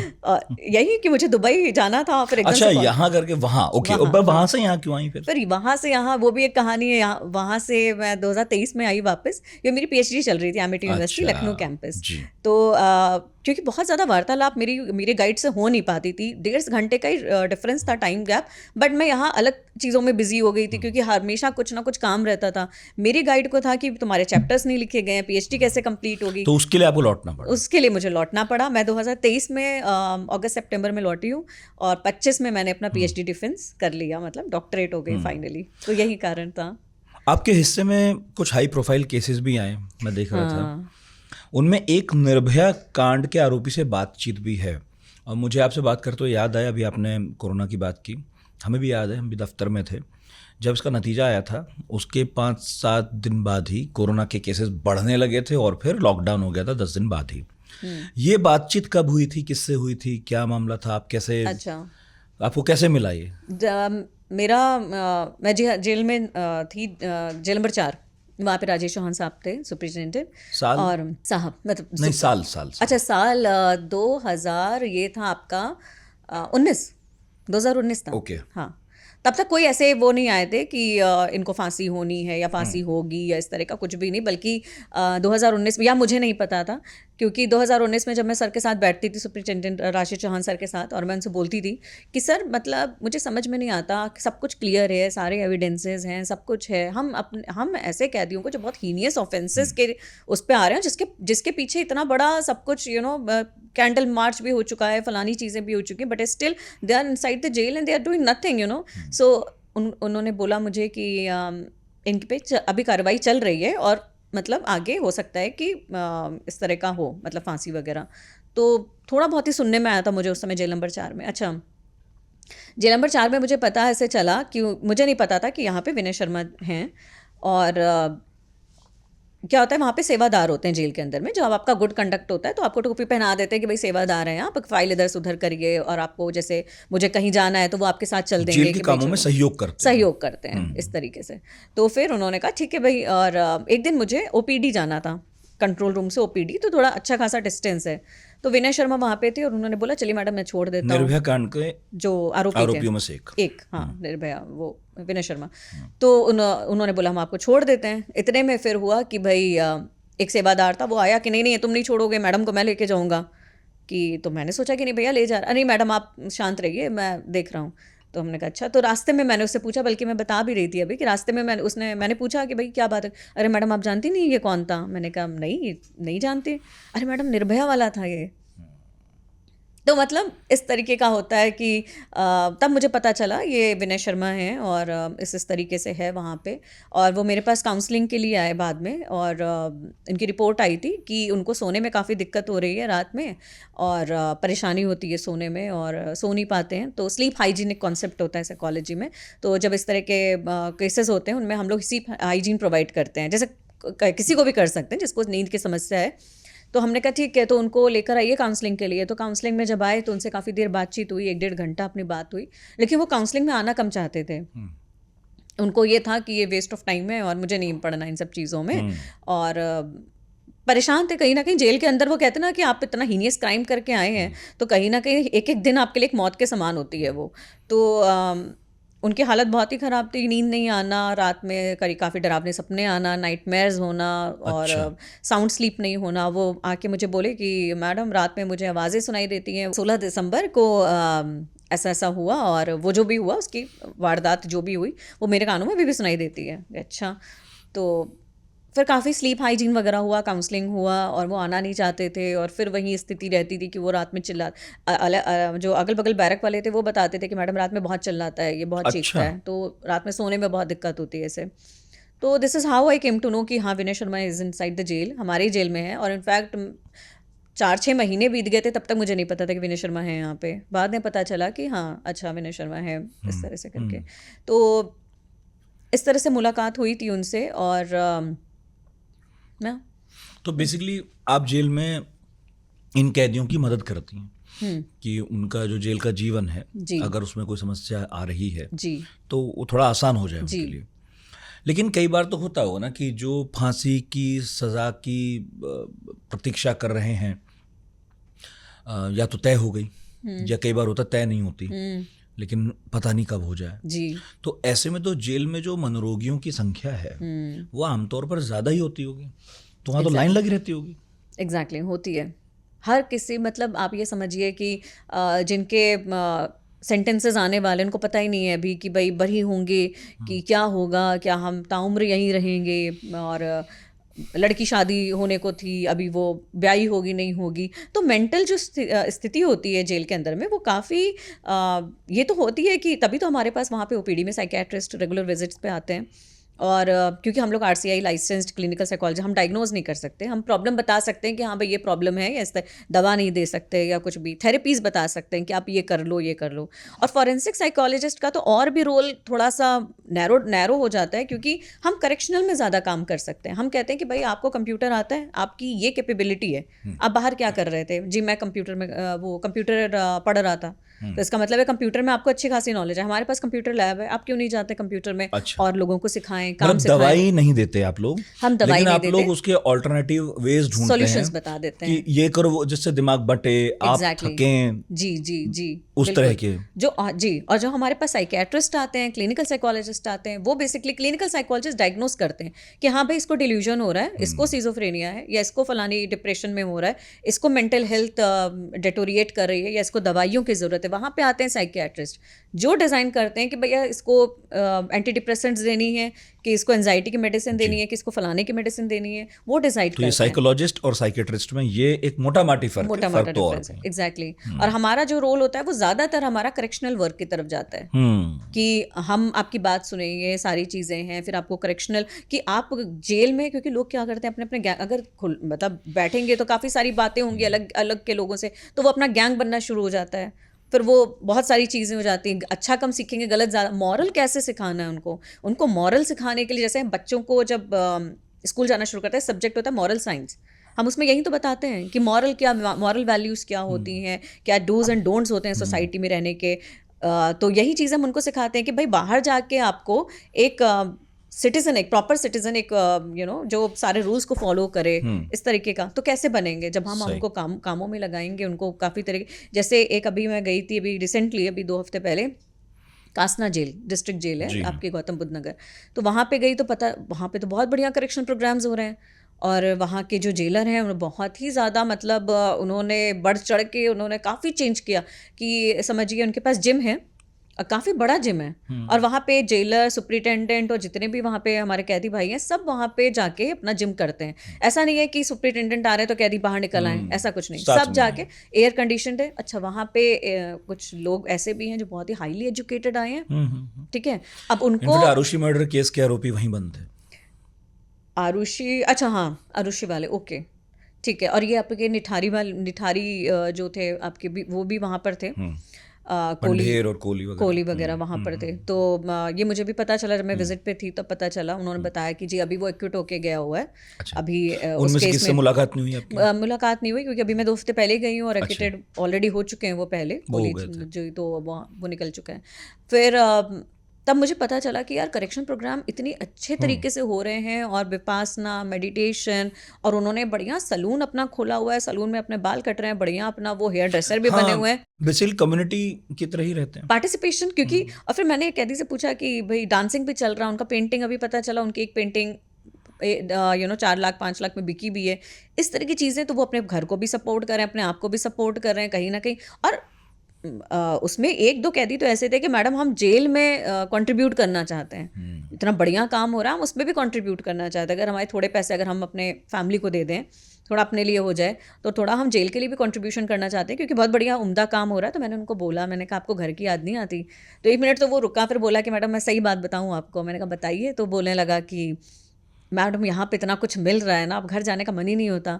यही कि मुझे दुबई जाना था. फिर अच्छा, यहाँ करके वहाँ, ओके, वहाँ से यहाँ क्यों आई फिर वहाँ से यहाँ, वो भी एक कहानी है. यहाँ वहाँ से मैं 2023 में आई वापस. ये मेरी PhD चल रही थी एमिटी यूनिवर्सिटी लखनऊ कैंपस. तो क्योंकि बहुत ज़्यादा वार्तालाप मेरे गाइड से हो नहीं पाती थी, 1.5 घंटे का ही डिफरेंस था टाइम गैप. बट मैं यहाँ अलग चीज़ों में बिजी हो गई थी, क्योंकि हमेशा कुछ ना कुछ काम रहता था. मेरी गाइड को था कि तुम्हारे चैप्टर्स नहीं लिखे गए हैं, PhD कैसे कंप्लीट होगी. तो उसके लिए आपको लौटना पड़ा? उसके लिए मुझे लौटना पड़ा. मैं 2023 में अगस्त सितंबर में लौटी हूँ, और 25 में मैंने अपना PhD डिफेंस कर लिया, मतलब डॉक्टरेट हो गई फाइनली. तो यही कारण था. आपके हिस्से में कुछ हाई प्रोफाइल केसेस भी आए, मैं देख रहा था. उनमें एक निर्भया कांड के आरोपी से बातचीत भी है. और मुझे आपसे बात करते हुए याद आया, अभी आपने कोरोना की बात की, हमें भी याद है, हम भी दफ्तर में थे जब इसका नतीजा आया था. उसके 5-7 दिन बाद ही कोरोना के केसेस बढ़ने लगे थे, और फिर लॉकडाउन हो गया था 10 दिन बाद ही. ये बातचीत कब हुई थी, किससे हुई थी, क्या मामला था, आप कैसे, अच्छा, आपको कैसे मिला ये? मैं जेल में थी, जेल नंबर 4. वहाँ पे राजेश चौहान साहब थे सुपरिटेंडेंट. साल और साहब मतलब नहीं, साल. अच्छा, साल 2000, ये था आपका 2019 था. ओके. हाँ, तब तक कोई ऐसे वो नहीं आए थे कि इनको फांसी होनी है या फांसी होगी या इस तरह का कुछ भी नहीं. बल्कि 2019 में, या मुझे नहीं पता था, क्योंकि 2019 में जब मैं सर के साथ बैठती थी, सुपरिटेंडेंट राजेश चौहान सर के साथ, और मैं उनसे बोलती थी कि सर, मतलब मुझे समझ में नहीं आता, सब कुछ क्लियर है, सारे एविडेंसेस हैं, सब कुछ है, हम ऐसे कैदियों को जो बहुत हीनियस ऑफेंसेस के उस पर आ रहे हैं, जिसके पीछे इतना बड़ा सब कुछ, कैंडल मार्च भी हो चुका है, फलानी चीज़ें भी हो चुकी हैं, but still they are inside the jail and they are doing nothing. So उन्होंने बोला मुझे कि इनके पे अभी कार्रवाई चल रही है, और मतलब आगे हो सकता है कि इस तरह का हो, मतलब फांसी वगैरह. तो थोड़ा बहुत ही सुनने में आया था मुझे उस समय जेल नंबर 4 में. अच्छा, जेल नंबर 4 में मुझे पता ऐसे चला कि मुझे नहीं पता था कि यहाँ पे विनय शर्मा हैं. और क्या होता है, वहाँ पे सेवादार होते हैं जेल के अंदर में. जब आपका गुड कंडक्ट होता है तो आपको टोपी पहना देते हैं कि भाई सेवादार हैं आप, फाइल इधर से उधर करिए, और आपको जैसे मुझे कहीं जाना है तो वो आपके साथ चल देंगे, जेल के कामों में सहयोग करते हैं इस तरीके से. तो फिर उन्होंने कहा ठीक है भाई. और एक दिन मुझे OPD जाना था, कंट्रोल रूम से OPD, तो थोड़ा अच्छा खासा डिस्टेंस है. तो विनय शर्मा वहाँ पे थे, और उन्होंने बोला चलिए मैडम, मैं छोड़ देता हूँ. निर्भया कांड के जो आरोपियों में से एक हाँ, निर्भया, वो विनय शर्मा. तो उन्होंने बोला हम आपको छोड़ देते हैं. इतने में फिर हुआ कि भाई एक सेवादार था, वो आया कि नहीं तुम नहीं छोड़ोगे, मैडम को मैं लेके जाऊँगा. कि तो मैंने सोचा कि नहीं भैया ले जा रहा, नहीं मैडम आप शांत रहिए, मैं देख रहा हूँ. तो हमने कहा अच्छा. तो रास्ते में मैंने उससे पूछा, बल्कि मैं बता भी रही थी अभी, कि रास्ते में मैंने पूछा कि भाई क्या बात है. अरे मैडम आप जानती नहीं ये कौन था. मैंने कहा नहीं जानती. अरे मैडम निर्भया वाला था ये. तो मतलब इस तरीके का होता है कि तब मुझे पता चला ये विनय शर्मा हैं, और इस तरीके से है वहाँ पे. और वो मेरे पास काउंसलिंग के लिए आए बाद में, और इनकी रिपोर्ट आई थी कि उनको सोने में काफ़ी दिक्कत हो रही है रात में, और परेशानी होती है सोने में, और सो नहीं पाते हैं. तो स्लीप हाइजीन एक कॉन्सेप्ट होता है साइकोलॉजी में. तो जब इस तरह के केसेस होते हैं, उनमें हम लोग स्लीप हाइजीन प्रोवाइड करते हैं, जैसे किसी को भी कर सकते हैं जिसको नींद की समस्या है. तो हमने कहा ठीक है, तो उनको लेकर आइए काउंसलिंग के लिए. तो काउंसलिंग में जब आए तो उनसे काफ़ी देर बातचीत हुई, 1-1.5 घंटा अपनी बात हुई. लेकिन वो काउंसलिंग में आना कम चाहते थे. उनको ये था कि ये वेस्ट ऑफ टाइम है, और मुझे नहीं पढ़ना इन सब चीज़ों में. और परेशान थे कहीं ना कहीं जेल के अंदर. वो कहते ना कि आप इतना हीनियस क्राइम करके आए हैं, तो कहीं ना कहीं एक दिन आपके लिए एक मौत के समान होती है वो. तो उनकी हालत बहुत ही ख़राब थी, नींद नहीं आना, रात में काफ़ी डरावने सपने आना, नाइटमेयर्स होना और साउंड स्लीप नहीं होना। वो आके मुझे बोले कि मैडम रात में मुझे आवाज़ें सुनाई देती हैं, 16 दिसंबर को ऐसा ऐसा हुआ और वो जो भी हुआ उसकी वारदात जो भी हुई वो मेरे कानों में अभी भी सुनाई देती है। अच्छा, तो फिर काफ़ी स्लीप हाइजीन वगैरह हुआ, काउंसलिंग हुआ और वो आना नहीं चाहते थे और फिर वही स्थिति रहती थी कि वो रात में जो अगल बगल बैरक वाले थे वो बताते थे कि मैडम रात में बहुत चिल्लाता है, ये बहुत चीखता है, तो रात में सोने में बहुत दिक्कत होती है इसे। तो this is how I came to know कि हाँ, Vinay Sharma is inside the jail, हमारी जेल में है। और इनफैक्ट 4-6 महीने बीत गए थे तब तक मुझे नहीं पता था कि विनय शर्मा है यहाँ पे। बाद में पता चला कि हाँ अच्छा विनय शर्मा है, इस तरह से करके। तो इस तरह से मुलाकात हुई थी उनसे। और तो बेसिकली आप जेल में इन कैदियों की मदद करती हैं कि उनका जो जेल का जीवन है अगर उसमें कोई समस्या आ रही है तो वो थोड़ा आसान हो जाए उनके लिए। लेकिन कई बार तो होता होगा ना कि जो फांसी की सज़ा की प्रतीक्षा कर रहे हैं या तो तय हो गई या कई बार होता तय नहीं होती लेकिन पता नहीं कब हो जाए जी। तो ऐसे में तो जेल में जो मनोरोगियों की संख्या है वो आमतौर पर ज़्यादा ही होती होगी, तो वहाँ तो लाइन लगी रहती होगी। एग्जैक्टली होती है हर किसी, मतलब आप ये समझिए कि जिनके सेंटेंसेस आने वाले उनको पता ही नहीं है अभी कि भाई बरी होंगे कि क्या होगा, क्या हम ताउम्र यहीं रहेंगे, और लड़की शादी होने को थी, अभी वो ब्याही होगी नहीं होगी। तो मेंटल जो स्थिति होती है जेल के अंदर में वो काफ़ी ये तो होती है कि तभी तो हमारे पास वहाँ पे ओपीडी में साइकियाट्रिस्ट रेगुलर विजिट्स पे आते हैं। और क्योंकि हम लोग RCI लाइसेंस्ड क्लिनिकल साइकोलॉजी, हम डायग्नोज नहीं कर सकते, हम प्रॉब्लम बता सकते हैं कि हाँ भाई ये प्रॉब्लम है, या इस दवा नहीं दे सकते या कुछ भी, थेरेपीज बता सकते हैं कि आप ये कर लो ये कर लो। और फॉरेंसिक साइकोलॉजिस्ट का तो और भी रोल थोड़ा सा नैरो हो जाता है क्योंकि हम करेक्शनल में ज़्यादा काम कर सकते हैं। हम कहते हैं कि भाई आपको कंप्यूटर आता है, आपकी ये कैपेबिलिटी है, आप बाहर क्या कर रहे थे? जी मैं कंप्यूटर में वो कंप्यूटर पढ़ रहा था, तो इसका मतलब है कंप्यूटर में आपको अच्छी खासी नॉलेज है। हमारे पास कंप्यूटर लैब है, आप क्यों नहीं जाते कंप्यूटर में और लोगों को सिखाएं, काम सिखाएं। दवाई नहीं देते आप लोग, हम दवाई लेकिन नहीं आप देते, लोग उसके ऑल्टरनेटिव वेज ढूंढते हैं, सॉल्यूशंस बता देते हैं कि ये करो वो जिससे दिमाग बटे, आप थकें, जी जी जी उस तरह के जो जी। और जो हमारे पास साइकियाट्रिस्ट आते हैं, क्लिनिकल साइकोलॉजिस्ट आते हैं, वो बेसिकली क्लिनिकल साइकोलॉजिस्ट डायग्नोस करते हैं कि हाँ भाई इसको डिल्यूजन हो रहा है, इसको सिजोफ्रेनिया है, या इसको फलानी डिप्रेशन में हो रहा है, इसको मेंटल हेल्थ डेटोरिएट कर रही है, या इसको दवाइयों की ज़रूरत है। वहाँ पे आते हैं साइकियाट्रिस्ट जो डिज़ाइन करते हैं कि भैया इसको एंटी डिप्रेसेंट्स देनी है, कि इसको एंजाइटी की मेडिसिन देनी है, कि इसको फलाने की मेडिसिन देनी है, वो डिसाइड करते हैं। तो ये साइकोलॉजिस्ट और साइकियाट्रिस्ट में ये एक मोटा माटी फर्क है। एग्जैक्टली। और हमारा जो रोल होता है वो ज़्यादातर हमारा करेक्शनल वर्क की तरफ जाता है कि हम आपकी बात सुनेंगे, सारी चीज़ें हैं, फिर आपको करेक्शनल कि आप जेल में, क्योंकि लोग क्या करते हैं अपने अगर मतलब बैठेंगे तो काफ़ी सारी बातें होंगी अलग अलग के लोगों से, तो वो अपना गैंग बनना शुरू हो जाता है, फिर वो बहुत सारी चीज़ें हो जाती हैं, अच्छा कम सीखेंगे, गलत ज़्यादा। मॉरल कैसे सिखाना है उनको मॉरल सिखाने के लिए, जैसे बच्चों को जब स्कूल जाना शुरू करते हैं सब्जेक्ट होता है मॉरल साइंस, हम उसमें यही तो बताते हैं कि मॉरल वैल्यूज़ क्या होती हैं, क्या डूज एंड डोंट्स होते हैं सोसाइटी में रहने के। तो यही चीज़ हम उनको सिखाते हैं कि भाई बाहर जाके आपको एक सिटीजन, एक प्रॉपर सिटीजन, एक जो सारे रूल्स को फॉलो करे, इस तरीके का तो कैसे बनेंगे जब हम हमको कामों में लगाएंगे उनको। काफ़ी तरीके, जैसे एक अभी मैं गई थी अभी रिसेंटली, अभी 2 हफ्ते पहले, कासना जेल डिस्ट्रिक्ट जेल है आपके गौतम बुद्ध नगर, तो वहाँ पे गई तो पता, वहाँ पे तो बहुत बढ़िया करेक्शन प्रोग्राम्स हो रहे हैं। और वहाँ के जो जेलर हैं उन्होंने बहुत ही ज़्यादा, मतलब उन्होंने बढ़ चढ़ के उन्होंने काफ़ी चेंज किया कि समझिए उनके पास जिम है, काफ़ी बड़ा जिम है, और वहाँ पे जेलर, सुपरिटेंडेंट और जितने भी वहाँ पे हमारे कैदी भाई हैं सब वहाँ पे जाके अपना जिम करते हैं। ऐसा नहीं है कि सुपरिटेंडेंट आ रहे हैं तो कैदी बाहर निकल आए, ऐसा कुछ नहीं, सब जाके एयर कंडीशनड है। अच्छा, वहाँ पे कुछ लोग ऐसे भी हैं जो बहुत ही हाईली एजुकेटेड आए हैं, ठीक है। अब उनको आरुषि मर्डर केस के आरोपी वहीं बंद थे, आरुषि, अच्छा हाँ आरुषि वाले, ओके ठीक है। और ये आपके निठारी जो थे आपके भी, वो भी वहाँ पर थे, कोली वगैरह वहाँ पर थे। तो ये मुझे भी पता चला जब मैं विजिट पे थी, तब पता चला, उन्होंने बताया कि जी अभी वो एक्विट होके गया हुआ है। अच्छा। अभी उस केस में मुलाकात नहीं हुई आपकी? मुलाकात नहीं हुई क्योंकि अभी मैं 2 हफ्ते पहले गई हूँ और एक्विटेड ऑलरेडी हो चुके हैं वो पहले, कोली जो, तो वो निकल चुका है। फिर तब मुझे पता चला कि यार करेक्शन प्रोग्राम इतनी अच्छे तरीके से हो रहे हैं, और विपासना, मेडिटेशन, और उन्होंने बढ़िया सलून अपना खोला हुआ है, सलून में अपने बाल कट रहे हैं, बढ़िया अपना वो हेयर ड्रेसर भी बने हुए हैं, बेसिकली कम्युनिटी की तरह ही रहते हैं, पार्टिसिपेशन। क्योंकि और फिर मैंने कैदी से पूछा कि भाई डांसिंग भी चल रहा है उनका, पेंटिंग अभी पता चला उनकी एक पेंटिंग 4 लाख 5 लाख में बिकी भी है, इस तरह की चीज़ें। तो वो अपने घर को भी सपोर्ट कर रहे हैं, अपने आप को भी सपोर्ट कर रहे हैं कहीं ना कहीं। और उसमें 1-2 कैदी तो ऐसे थे कि मैडम हम जेल में कंट्रीब्यूट करना चाहते हैं, इतना बढ़िया काम हो रहा है, हम उसमें भी कंट्रीब्यूट करना चाहते हैं। अगर हमारे थोड़े पैसे अगर हम अपने फैमिली को दे दें, थोड़ा अपने लिए हो जाए, तो थोड़ा हम जेल के लिए भी कंट्रीब्यूशन करना चाहते हैं, क्योंकि बहुत बढ़िया उम्दा काम हो रहा है। तो मैंने उनको बोला, मैंने कहा आपको घर की याद नहीं आती? तो 1 मिनट तो वो रुका, फिर बोला कि मैडम मैं सही बात बताऊँ आपको। मैंने कहा बताइए। तो बोलने लगा कि मैडम यहाँ पे इतना कुछ मिल रहा है ना, अब घर जाने का मन ही नहीं होता।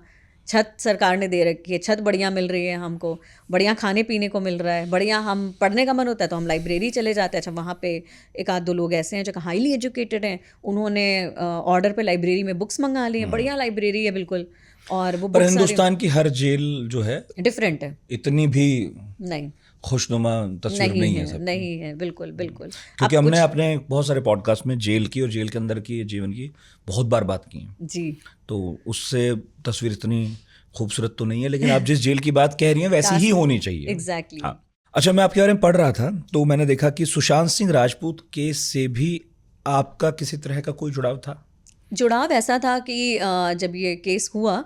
छत सरकार ने दे रखी है, छत बढ़िया मिल रही है हमको, बढ़िया खाने पीने को मिल रहा है, बढ़िया हम पढ़ने का मन होता है तो हम लाइब्रेरी चले जाते हैं। अच्छा, वहाँ पे 1-2 लोग ऐसे हैं जो हाईली एजुकेटेड हैं, उन्होंने ऑर्डर पे लाइब्रेरी में बुक्स मंगा ली हैं, बढ़िया लाइब्रेरी है बिल्कुल। और वो पर बुक्स हिंदुस्तान की हर जेल जो है डिफरेंट है, इतनी भी नहीं खुशनुमा तस्वीर नहीं है सब, नहीं है, बिल्कुल बिल्कुल। क्योंकि हमने अपने बहुत सारे पॉडकास्ट में जेल की और जेल के अंदर की जीवन की बहुत बार बात की है जी, तो उससे तस्वीर इतनी खूबसूरत तो नहीं है, लेकिन आप जिस जेल की बात कह रही हैं वैसी ही होनी चाहिए। एग्जैक्टली। हाँ। अच्छा, मैं आपके बारे में पढ़ रहा था तो मैंने देखा कि सुशांत सिंह राजपूत केस से भी आपका किसी तरह का कोई जुड़ाव था? जुड़ाव ऐसा था कि जब ये केस हुआ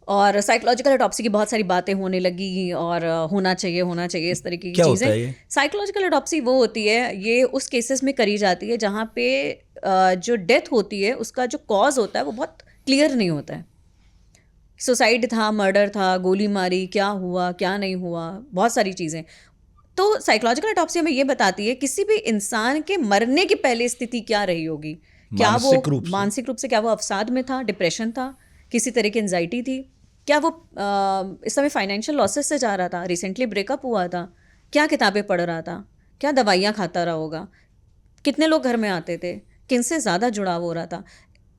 और साइकोलॉजिकल ऑटोप्सी की बहुत सारी बातें होने लगी, और होना चाहिए इस तरीके की क्या होता है चीज़ें। ये? साइकोलॉजिकल ऑटोप्सी वो होती है, ये उस केसेस में करी जाती है जहाँ पे जो डेथ होती है उसका जो कॉज होता है वो बहुत क्लियर नहीं होता है। सुसाइड था, मर्डर था, गोली मारी, क्या हुआ क्या नहीं हुआ, बहुत सारी चीज़ें। तो साइकोलॉजिकल ऑटोप्सी हमें ये बताती है किसी भी इंसान के मरने की पहले स्थिति क्या रही होगी। क्या वो मानसिक रूप से क्या वो अवसाद में था, डिप्रेशन था, किसी तरह की एंजाइटी थी, क्या वो इस समय फाइनेंशियल लॉसेस से जा रहा था, रिसेंटली ब्रेकअप हुआ था, क्या किताबें पढ़ रहा था, क्या दवाइयाँ खाता रहा होगा, कितने लोग घर में आते थे, किनसे ज़्यादा जुड़ाव हो रहा था।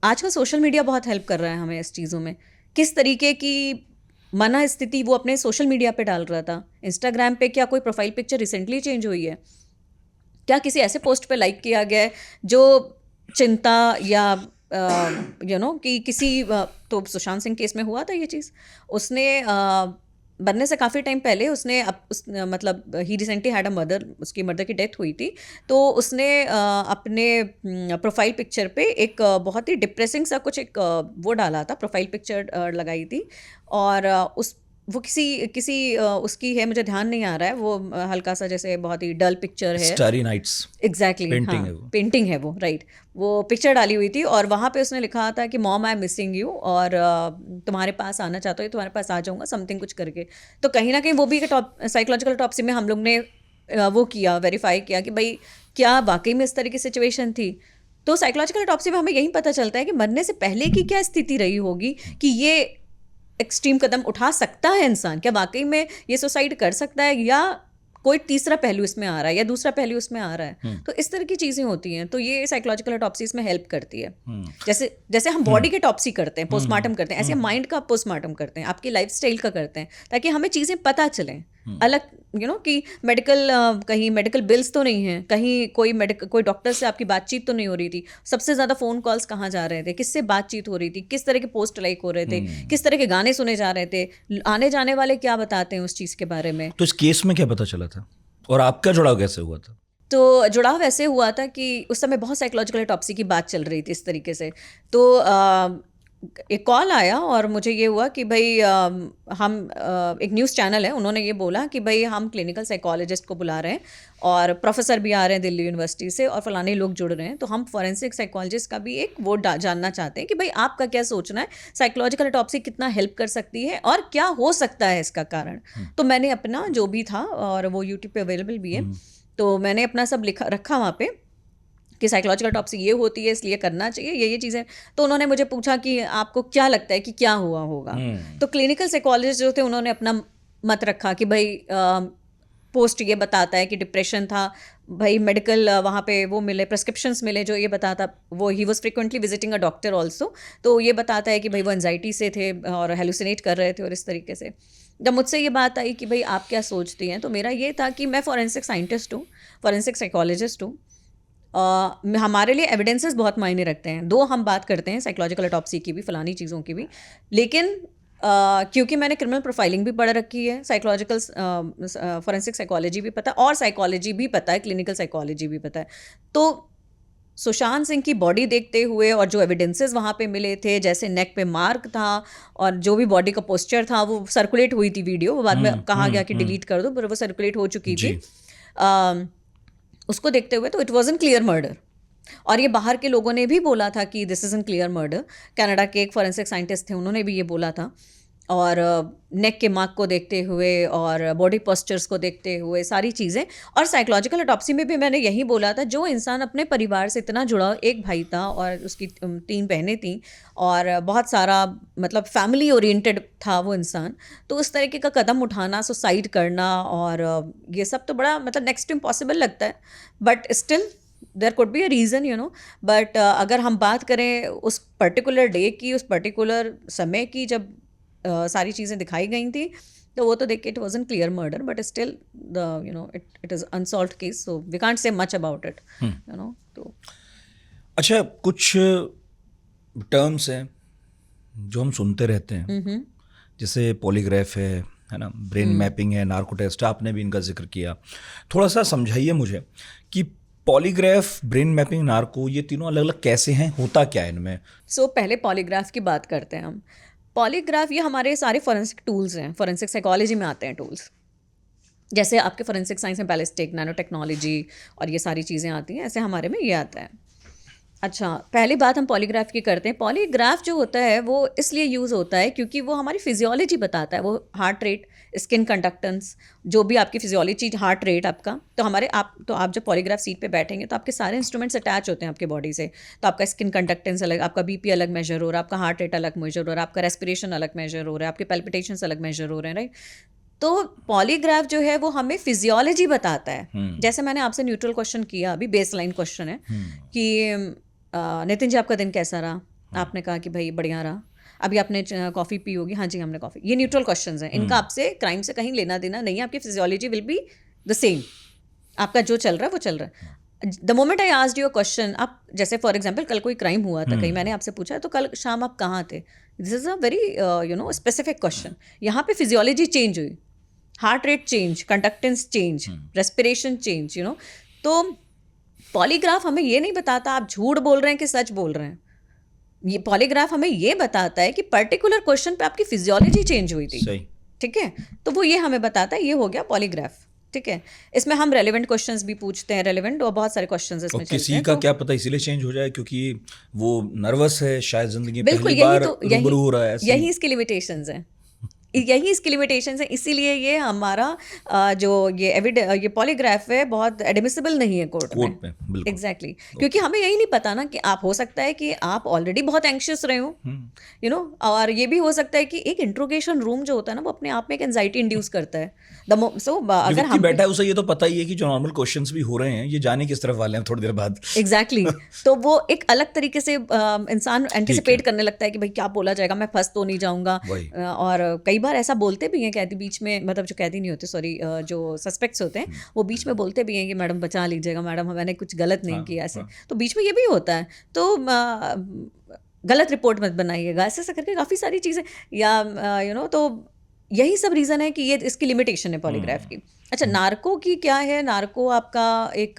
आजकल सोशल मीडिया बहुत हेल्प कर रहा है हमें इस चीज़ों में, किस तरीके की मना स्थिति वो अपने सोशल मीडिया पे डाल रहा था। इंस्टाग्राम पे क्या कोई प्रोफाइल पिक्चर रिसेंटली चेंज हुई है, क्या किसी ऐसे पोस्ट पे लाइक किया गया है जो चिंता या कि किसी तो सुशांत सिंह केस में हुआ था ये चीज़। उसने बनने से काफ़ी टाइम पहले उसने मतलब ही रिसेंटली हैड अ मदर, उसकी मदर की डेथ हुई थी, तो उसने अपने प्रोफाल पिक्चर पे एक बहुत ही डिप्रेसिंग सा कुछ एक वो डाला था, प्रोफाइल पिक्चर लगाई थी। और उस वो किसी उसकी है, मुझे ध्यान नहीं आ रहा है, वो हल्का सा जैसे बहुत ही डल पिक्चर है, स्टारी नाइट्स, एग्जैक्टली पेंटिंग है वो, पेंटिंग है वो, राइट। वो पिक्चर डाली हुई थी और वहाँ पे उसने लिखा था कि mom I am missing you, और तुम्हारे पास आना चाहता हूँ, तुम्हारे पास आ जाऊँगा, समथिंग कुछ करके। तो कहीं ना कहीं वो भी साइकोलॉजिकल ऑटोप्सी में हम लोग ने वो किया, वेरीफाई किया कि भाई क्या वाकई में इस तरह की सिचुएशन थी। तो साइकोलॉजिकल ऑटोप्सी में हमें यही पता चलता है कि मरने से पहले की क्या स्थिति रही होगी कि ये एक्सट्रीम कदम उठा सकता है इंसान, क्या वाकई में ये सुसाइड कर सकता है, या कोई तीसरा पहलू इसमें आ रहा है, या दूसरा पहलू इसमें आ रहा है। तो इस तरह की चीज़ें होती हैं, तो ये साइकोलॉजिकल ऑटोप्सी इसमें हेल्प करती है। जैसे हम बॉडी के टॉप्सी करते हैं, पोस्टमार्टम करते हैं, ऐसे हम माइंड का पोस्टमार्टम करते हैं, आपकी लाइफस्टाइल का करते हैं, ताकि हमें चीज़ें पता चलें अलग, कि मेडिकल कहीं मेडिकल बिल्स तो नहीं है, कहीं कोई डॉक्टर से आपकी बातचीत तो नहीं हो रही थी, सबसे ज़्यादा फ़ोन कॉल्स कहाँ जा रहे थे, किससे बातचीत हो रही थी, किस तरह के पोस्ट लाइक हो रहे थे, किस तरह के गाने सुने जा रहे थे, आने जाने वाले क्या बताते हैं उस चीज़ के बारे में। तो इस केस में क्या पता चला था और आपका जुड़ाव कैसे हुआ था? तो जुड़ाव ऐसे हुआ था कि उस समय बहुत साइकोलॉजिकल ऑटोप्सी की बात चल रही थी इस तरीके से। तो एक कॉल आया और मुझे ये हुआ कि भाई हम एक न्यूज़ चैनल है, उन्होंने ये बोला कि भाई हम क्लिनिकल साइकोलॉजिस्ट को बुला रहे हैं और प्रोफेसर भी आ रहे हैं दिल्ली यूनिवर्सिटी से और फलाने लोग जुड़ रहे हैं, तो हम फॉरेंसिक साइकोलॉजिस्ट का भी एक वो जानना चाहते हैं कि भाई आपका क्या सोचना है, साइकोलॉजिकल ऑटोप्सी कितना हेल्प कर सकती है और क्या हो सकता है इसका कारण। तो मैंने अपना जो भी था, और वो यूट्यूब पे अवेलेबल भी है, तो मैंने अपना सब रखा वहाँ पे कि साइकोलॉजिकल ऑटोप्सी ये होती है, इसलिए करना चाहिए ये चीज़ें। तो उन्होंने मुझे पूछा कि आपको क्या लगता है कि क्या हुआ होगा। तो क्लिनिकल साइकोलॉजिस्ट जो थे उन्होंने अपना मत रखा कि भाई पोस्ट ये बताता है कि डिप्रेशन था, भाई मेडिकल वहाँ पे वो मिले, प्रेस्क्रिप्शंस मिले जो ये बताता, वो he was frequently visiting a doctor also, तो ये बताता है कि भाई वो एंजाइटी से थे और हेलुसिनेट कर रहे थे और इस तरीके से। जब मुझसे ये बात आई कि भाई आप क्या सोचती हैं, तो मेरा ये था कि मैं फॉरेंसिक साइंटिस्ट हूँ, फॉरेंसिक साइकोलॉजिस्ट हूँ, हमारे लिए एविडेंसेस बहुत मायने रखते हैं। दो हम बात करते हैं साइकोलॉजिकल ऑटोप्सी की भी, फलानी चीज़ों की भी, लेकिन क्योंकि मैंने क्रिमिनल प्रोफाइलिंग भी पढ़ रखी है, साइकोलॉजिकल फॉरेंसिक साइकोलॉजी भी पता है और साइकोलॉजी भी पता है, क्लिनिकल साइकोलॉजी भी पता है। तो सुशांत सिंह की बॉडी देखते हुए और जो एविडेंसेस वहाँ पे मिले थे, जैसे नेक पे मार्क था और जो भी बॉडी का पोस्चर था, वो सर्कुलेट हुई थी वीडियो, वो बाद में कहा गया कि डिलीट कर दो, पर वो सर्कुलेट हो चुकी थी। उसको देखते हुए तो इट वॉजंट क्लियर मर्डर। और ये बाहर के लोगों ने भी बोला था कि this is an clear murder. Canada के एक फॉरेंसिक साइंटिस्ट थे, उन्होंने भी ये बोला था। और नेक के मार्क को देखते हुए और बॉडी पोस्चर्स को देखते हुए सारी चीज़ें, और साइकोलॉजिकल ऑटोप्सी में भी मैंने यही बोला था, जो इंसान अपने परिवार से इतना जुड़ा, एक भाई था और उसकी 3 बहनें थीं और बहुत सारा मतलब फैमिली ओरिएंटेड था वो इंसान, तो उस तरीके का कदम उठाना, सुसाइड करना और ये सब तो बड़ा मतलब नेक्स्ट टू इम्पॉसिबल लगता है। But still there could be a reason, you know. But अगर हम बात करें उस पर्टिकुलर डे की, उस पर्टिकुलर समय की, जब सारी चीज़ें दिखाई गई थी, तो वो तो देख के it wasn't clear murder, but still the you know it is unsolved case, so we can't say much about it, you know. तो अच्छा, कुछ टर्म्स हैं जो हम सुनते रहते हैं, जैसे पॉलीग्राफ है ना, ब्रेन मैपिंग है, नार्को टेस्ट, आपने भी इनका जिक्र किया। थोड़ा सा समझाइए मुझे कि पॉलीग्राफ, ब्रेन मैपिंग, नार्को, ये तीनों अलग अलग कैसे हैं, होता क्या है इनमें? सो पहले पॉलीग्राफ की बात करते हैं हम। पॉलीग्राफ ये हमारे सारे फॉरेंसिक टूल्स हैं, फॉरेंसिक साइकोलॉजी में आते हैं टूल्स। जैसे आपके फॉरेंसिक साइंस में बैलिस्टिक, नैनो टेक्नोलॉजी और ये सारी चीज़ें आती हैं, ऐसे हमारे में ये आता है। अच्छा, पहली बात हम पॉलीग्राफ की करते हैं। पॉलीग्राफ जो होता है वो इसलिए यूज़ होता है क्योंकि वो हमारी फिजियोलॉजी बताता है, वो हार्ट रेट, स्किन कंडक्टेंस, जो भी आपकी फिजियोलॉजी, हार्ट रेट आपका, तो आप जब पॉलीग्राफ सीट पे बैठेंगे तो आपके सारे इंस्ट्रूमेंट्स अटैच होते हैं आपके बॉडी से। तो आपका स्किन कंडक्टेंस अलग, आपका बीपी अलग मेजर हो रहा है, आपका हार्ट रेट अलग मेजर हो रहा है, आपका रेस्पिरेशन अलग मेजर हो रहा है, आपके पैल्पिटेशंस अलग मेजर हो रहे हैं, राइट। तो पॉलीग्राफ जो है वो हमें फिजियोलॉजी बताता है। जैसे मैंने आपसे न्यूट्रल क्वेश्चन किया, अभी बेसलाइन क्वेश्चन है कि नितिन जी आपका दिन कैसा रहा? आपने कहा कि भाई बढ़िया रहा। अभी आपने कॉफ़ी पी होगी? हाँ जी, हमने कॉफ़ी। ये न्यूट्रल क्वेश्चंस हैं, इनका आपसे क्राइम से कहीं लेना देना नहीं है। आपकी physiology will be the same, आपका जो चल रहा है वो चल रहा है। The moment I asked you a question, आप जैसे फॉर एग्जाम्पल कल कोई क्राइम हुआ था कहीं, मैंने आपसे पूछा तो कल शाम आप कहाँ थे, this is a very you know specific question. यहाँ पे फिजियोलॉजी चेंज हुई, heart rate change, conductance change, respiration change, you know. तो पॉलीग्राफ हमें ये नहीं बताता आप झूठ बोल रहे हैं कि सच बोल रहे हैं। ये पॉलीग्राफ हमें ये बताता है कि पर्टिकुलर क्वेश्चन पे आपकी फिजियोलॉजी चेंज हुई थी, सही, ठीक है। तो वो ये हमें बताता है, ये हो गया पॉलीग्राफ, ठीक है। इसमें हम रेलेवेंट क्वेश्चंस भी पूछते हैं, रेलेवेंट और बहुत सारे क्वेश्चंस इसमें चलते हैं। किसी का क्या पता इसीलिए चेंज हो जाए क्योंकि वो नर्वस है, शायद जिंदगी में बिल्कुल, पहली बार रूबरू हो रहा है, यही इसकी लिमिटेशंस हैं, यही इसकी लिमिटेशंस है। इसीलिए ये हमारा जो ये पॉलीग्राफ है बहुत एडमिसिबल नहीं है कोर्ट में। बिल्कुल, एग्जैक्टली, क्योंकि हमें यही नहीं पता ना कि आप, हो सकता है कि आप ऑलरेडी बहुत एंग्शियस रहे हो, यू नो, और ये भी हो सकता है कि एक इंट्रोगेशन रूम जो होता है ना वो अपने आप में एक एंजाइटी इंड्यूस करता है। अगर हम बैठा है उसे ये तो पता ही है कि जो नॉर्मल क्वेश्चंस भी हो रहे हैं ये जाने किस तरफ वाले हैं थोड़ी देर बाद। एग्जैक्टली तो वो एक अलग तरीके से इंसान एंटिसिपेट करने लगता है कि भाई क्या बोला जाएगा, मैं फंस तो नहीं जाऊंगा। और कई बार ऐसा बोलते भी हैं कैदी बीच में, मतलब जो कैदी नहीं होते, सॉरी, जो सस्पेक्ट्स होते हैं वो बीच में बोलते भी हैं कि मैडम बचा लीजिएगा, मैडम मैंने कुछ गलत नहीं किया, ऐसे। तो बीच में ये भी होता है, तो गलत रिपोर्ट मत बनाइएगा, ऐसे ऐसा करके काफ़ी सारी चीज़ें, या यू नो। तो यही सब रीज़न है कि ये इसकी लिमिटेशन है पॉलीग्राफ की। अच्छा, नार्को की क्या है? नार्को आपका एक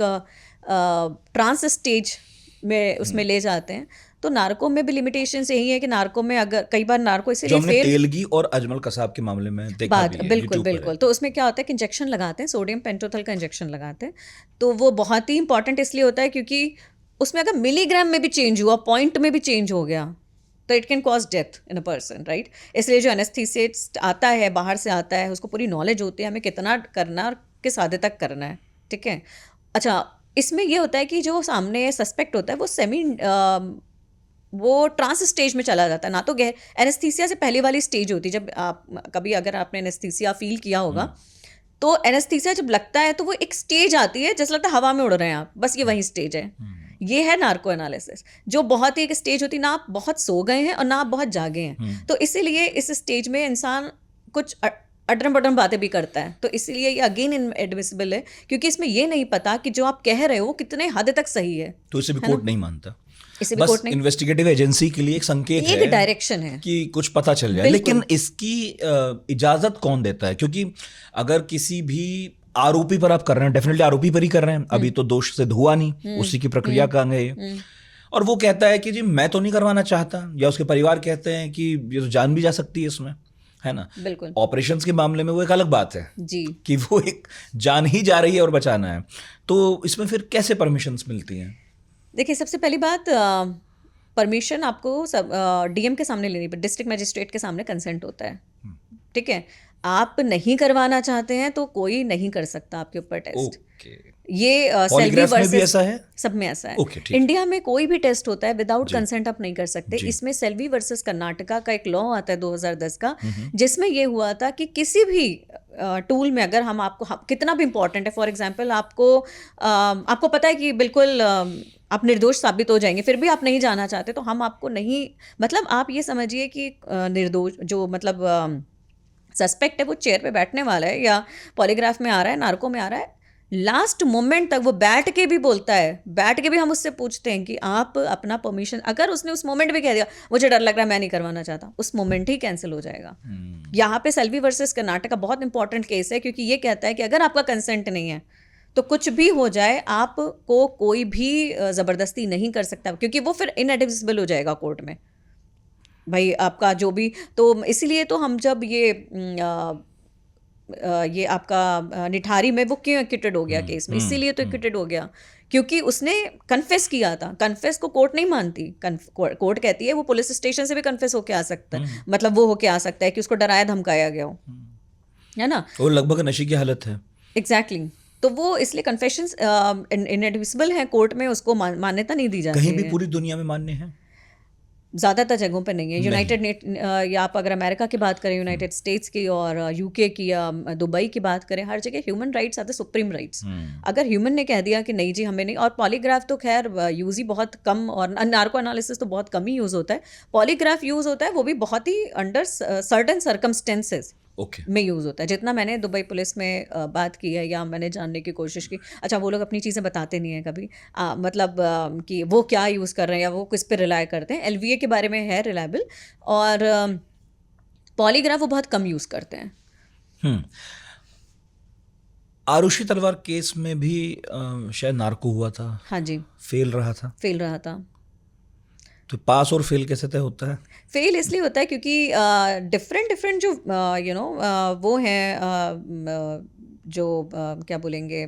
ट्रांस स्टेज में उसमें ले जाते हैं, तो नार्को में भी लिमिटेशन यही है कि नार्को में अगर कई बार नार्को इसीलिए फेल, तेलगी और अजमल कसाब के मामले में देखा भी है, बिल्कुल बिल्कुल। तो उसमें क्या होता है कि इंजेक्शन लगाते हैं, सोडियम पेंटोथल का इंजेक्शन लगाते हैं। तो वो बहुत ही इंपॉर्टेंट इसलिए होता है क्योंकि उसमें अगर मिलीग्राम में भी चेंज हुआ, पॉइंट में भी चेंज हो गया, तो it can cause death in a person, right. इसलिए जो एनेस्थीसिस्ट आता है, बाहर से आता है, उसको पूरी नॉलेज होती है हमें कितना करना और किस हद तक करना है, ठीक है। अच्छा, इसमें ये होता है कि जो सामने सस्पेक्ट होता है वो वो ट्रांस स्टेज में चला जाता है, ना तो एनेस्थीसिया से पहले वाली स्टेज होती है। जब आप कभी अगर आपने एनेस्थीसिया फील किया होगा तो एनेस्थीसिया जब लगता है तो वो एक स्टेज आती है जैसे लगता है हवा में उड़ रहे हैं आप, बस ये वही स्टेज है। ये है नार्को एनालिसिस, जो बहुत ही एक स्टेज होती है, ना आप बहुत सो गए हैं और ना आप बहुत जागे हैं। तो इसीलिए इस स्टेज में इंसान कुछ अटरम पटरम बातें भी करता है, तो इसलिए ये अगेन इनएडमिसिबल है, क्योंकि इसमें ये नहीं पता कि जो आप कह रहे हो वो कितने हद तक सही है। तो इसे भी कोर्ट नहीं मानता, इसे भी बस कोर्ट नहीं, इन्वेस्टिगेटिव एजेंसी के लिए एक संकेत है, एक डायरेक्शन है कि कुछ पता चल जाए। लेकिन इसकी इजाजत कौन देता है? क्योंकि अगर किसी भी आरोपी पर आप कर रहे हैं, डेफिनेटली आरोपी पर ही कर रहे हैं, अभी तो दोष सिद्ध हुआ नहीं, उसी की प्रक्रिया कहाँ गई, और वो कहता है कि जी मैं तो नहीं करवाना चाहता, या उसके परिवार कहते हैं कि ये तो जान भी जा सकती है इसमें, है ना। बिल्कुल। ऑपरेशंस के मामले में वो एक अलग बात है जी, कि वो एक जान ही जा रही है और बचाना है, तो इसमें फिर कैसे परमिशंस मिलती हैं? देखिए सबसे पहली बात, परमिशन आपको सब डीएम के सामने लेनी पड़ती, डिस्ट्रिक्ट मजिस्ट्रेट के सामने कंसेंट होता है, ठीक है। आप नहीं करवाना चाहते हैं तो कोई नहीं कर सकता आपके ऊपर टेस्ट। ये सेल्वी पॉलीग्राफ में भी वर्सेस ऐसा है? सब में ऐसा है। Okay, ठीक। इंडिया में कोई भी टेस्ट होता है विदाउट कंसेंट आप नहीं कर सकते। इसमें सेल्वी वर्सेस कर्नाटका का एक लॉ आता है 2010 का, जिसमें ये हुआ था कि किसी भी टूल में अगर हम आपको कितना भी इंपॉर्टेंट है, फॉर एग्जांपल आपको पता है कि बिल्कुल आप निर्दोष साबित हो जाएंगे, फिर भी आप नहीं जाना चाहते, तो हम आपको नहीं, मतलब आप ये समझिए कि निर्दोष जो मतलब सस्पेक्ट है वो चेयर पे बैठने वाला है या पॉलीग्राफ में आ रहा है, नार्को में आ रहा है, लास्ट मोमेंट तक वो बैठ के भी बोलता है, बैठ के भी हम उससे पूछते हैं कि आप अपना परमिशन, अगर उसने उस मोमेंट भी कह दिया मुझे डर लग रहा है मैं नहीं करवाना चाहता, उस मोमेंट ही कैंसिल हो जाएगा। यहाँ पे सेल्वी वर्सेस कर्नाटका बहुत इंपॉर्टेंट केस है, क्योंकि ये कहता है कि अगर आपका कंसेंट नहीं है तो कुछ भी हो जाए आपको कोई भी ज़बरदस्ती नहीं कर सकता, क्योंकि वो फिर इनएडमिसिबल हो जाएगा कोर्ट में भाई आपका जो भी। तो इसीलिए तो हम जब ये आपका निठारी में वो क्यों एक्विटेड हो गया केस में, इसीलिए तो एक्विटेड हो गया क्योंकि उसने कन्फेस किया था। कन्फेस को कोर्ट नहीं मानती, कोर्ट कहती है वो पुलिस स्टेशन से भी कन्फेस होके आ सकता है, मतलब वो होके आ सकता है कि उसको डराया धमकाया गया हो, है ना, वो लगभग नशे की हालत है। एग्जैक्टली तो वो इसलिए कन्फेशंस इनएडमिसिबल है, कोर्ट में उसको मान्यता नहीं दी जाती कहीं है। भी पूरी दुनिया में मान्य है? ज़्यादातर जगहों पे नहीं है। यूनाइटेड या आप अगर अमेरिका की बात करें, यूनाइटेड स्टेट्स की और यूके की या दुबई की बात करें, हर जगह human rights are the supreme rights. अगर ह्यूमन ने कह दिया कि नहीं जी हमें नहीं, और पॉलीग्राफ तो खैर यूज़ ही बहुत कम, और नार्को एनालिसिस तो बहुत कम ही यूज़ होता है, पॉलीग्राफ यूज़ होता है वो भी बहुत ही अंडर सर्टेन सर्कमस्टेंसेस में यूज़ होता है। जितना मैंने दुबई पुलिस में बात की है या मैंने जानने की कोशिश की, अच्छा वो लोग अपनी चीज़ें बताते नहीं हैं कभी, मतलब कि वो क्या यूज़ कर रहे हैं या वो किस पे रिलाय करते हैं। एलवीए के बारे में है रिलायबल, और पॉलीग्राफ वो बहुत कम यूज़ करते हैं। आरुषि तलवार केस में भी शायद नार्को हुआ था। हाँ जी, फेल रहा था। तो पास और फेल कैसे तय होता है? फेल इसलिए होता है क्योंकि डिफरेंट जो वो हैं जो क्या बोलेंगे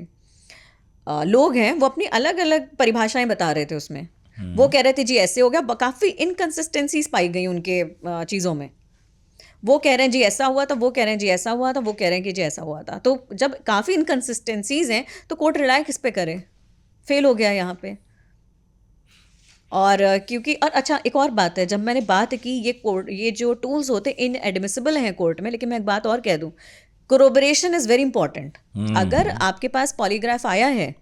लोग हैं, वो अपनी अलग अलग परिभाषाएं बता रहे थे उसमें। वो कह रहे थे जी ऐसे हो गया, काफ़ी इनकन्सिस्टेंसीज पाई गई उनके चीज़ों में। वो कह रहे हैं जी ऐसा हुआ था, वो कह रहे हैं जी ऐसा हुआ था, वो कह रहे हैं कि जी ऐसा हुआ था। तो जब काफ़ी इनकन्सिस्टेंसीज हैं तो कोर्ट रिलाय किस पे करे? फेल हो गया यहाँ पे। और क्योंकि और अच्छा एक और बात है, जब मैंने बात की ये जो टूल्स होते हैं इनएडमिसिबल हैं कोर्ट में, लेकिन मैं एक बात और कह दूं, कोरोबरेशन इज़ वेरी इंपॉर्टेंट। अगर आपके पास पॉलीग्राफ आया है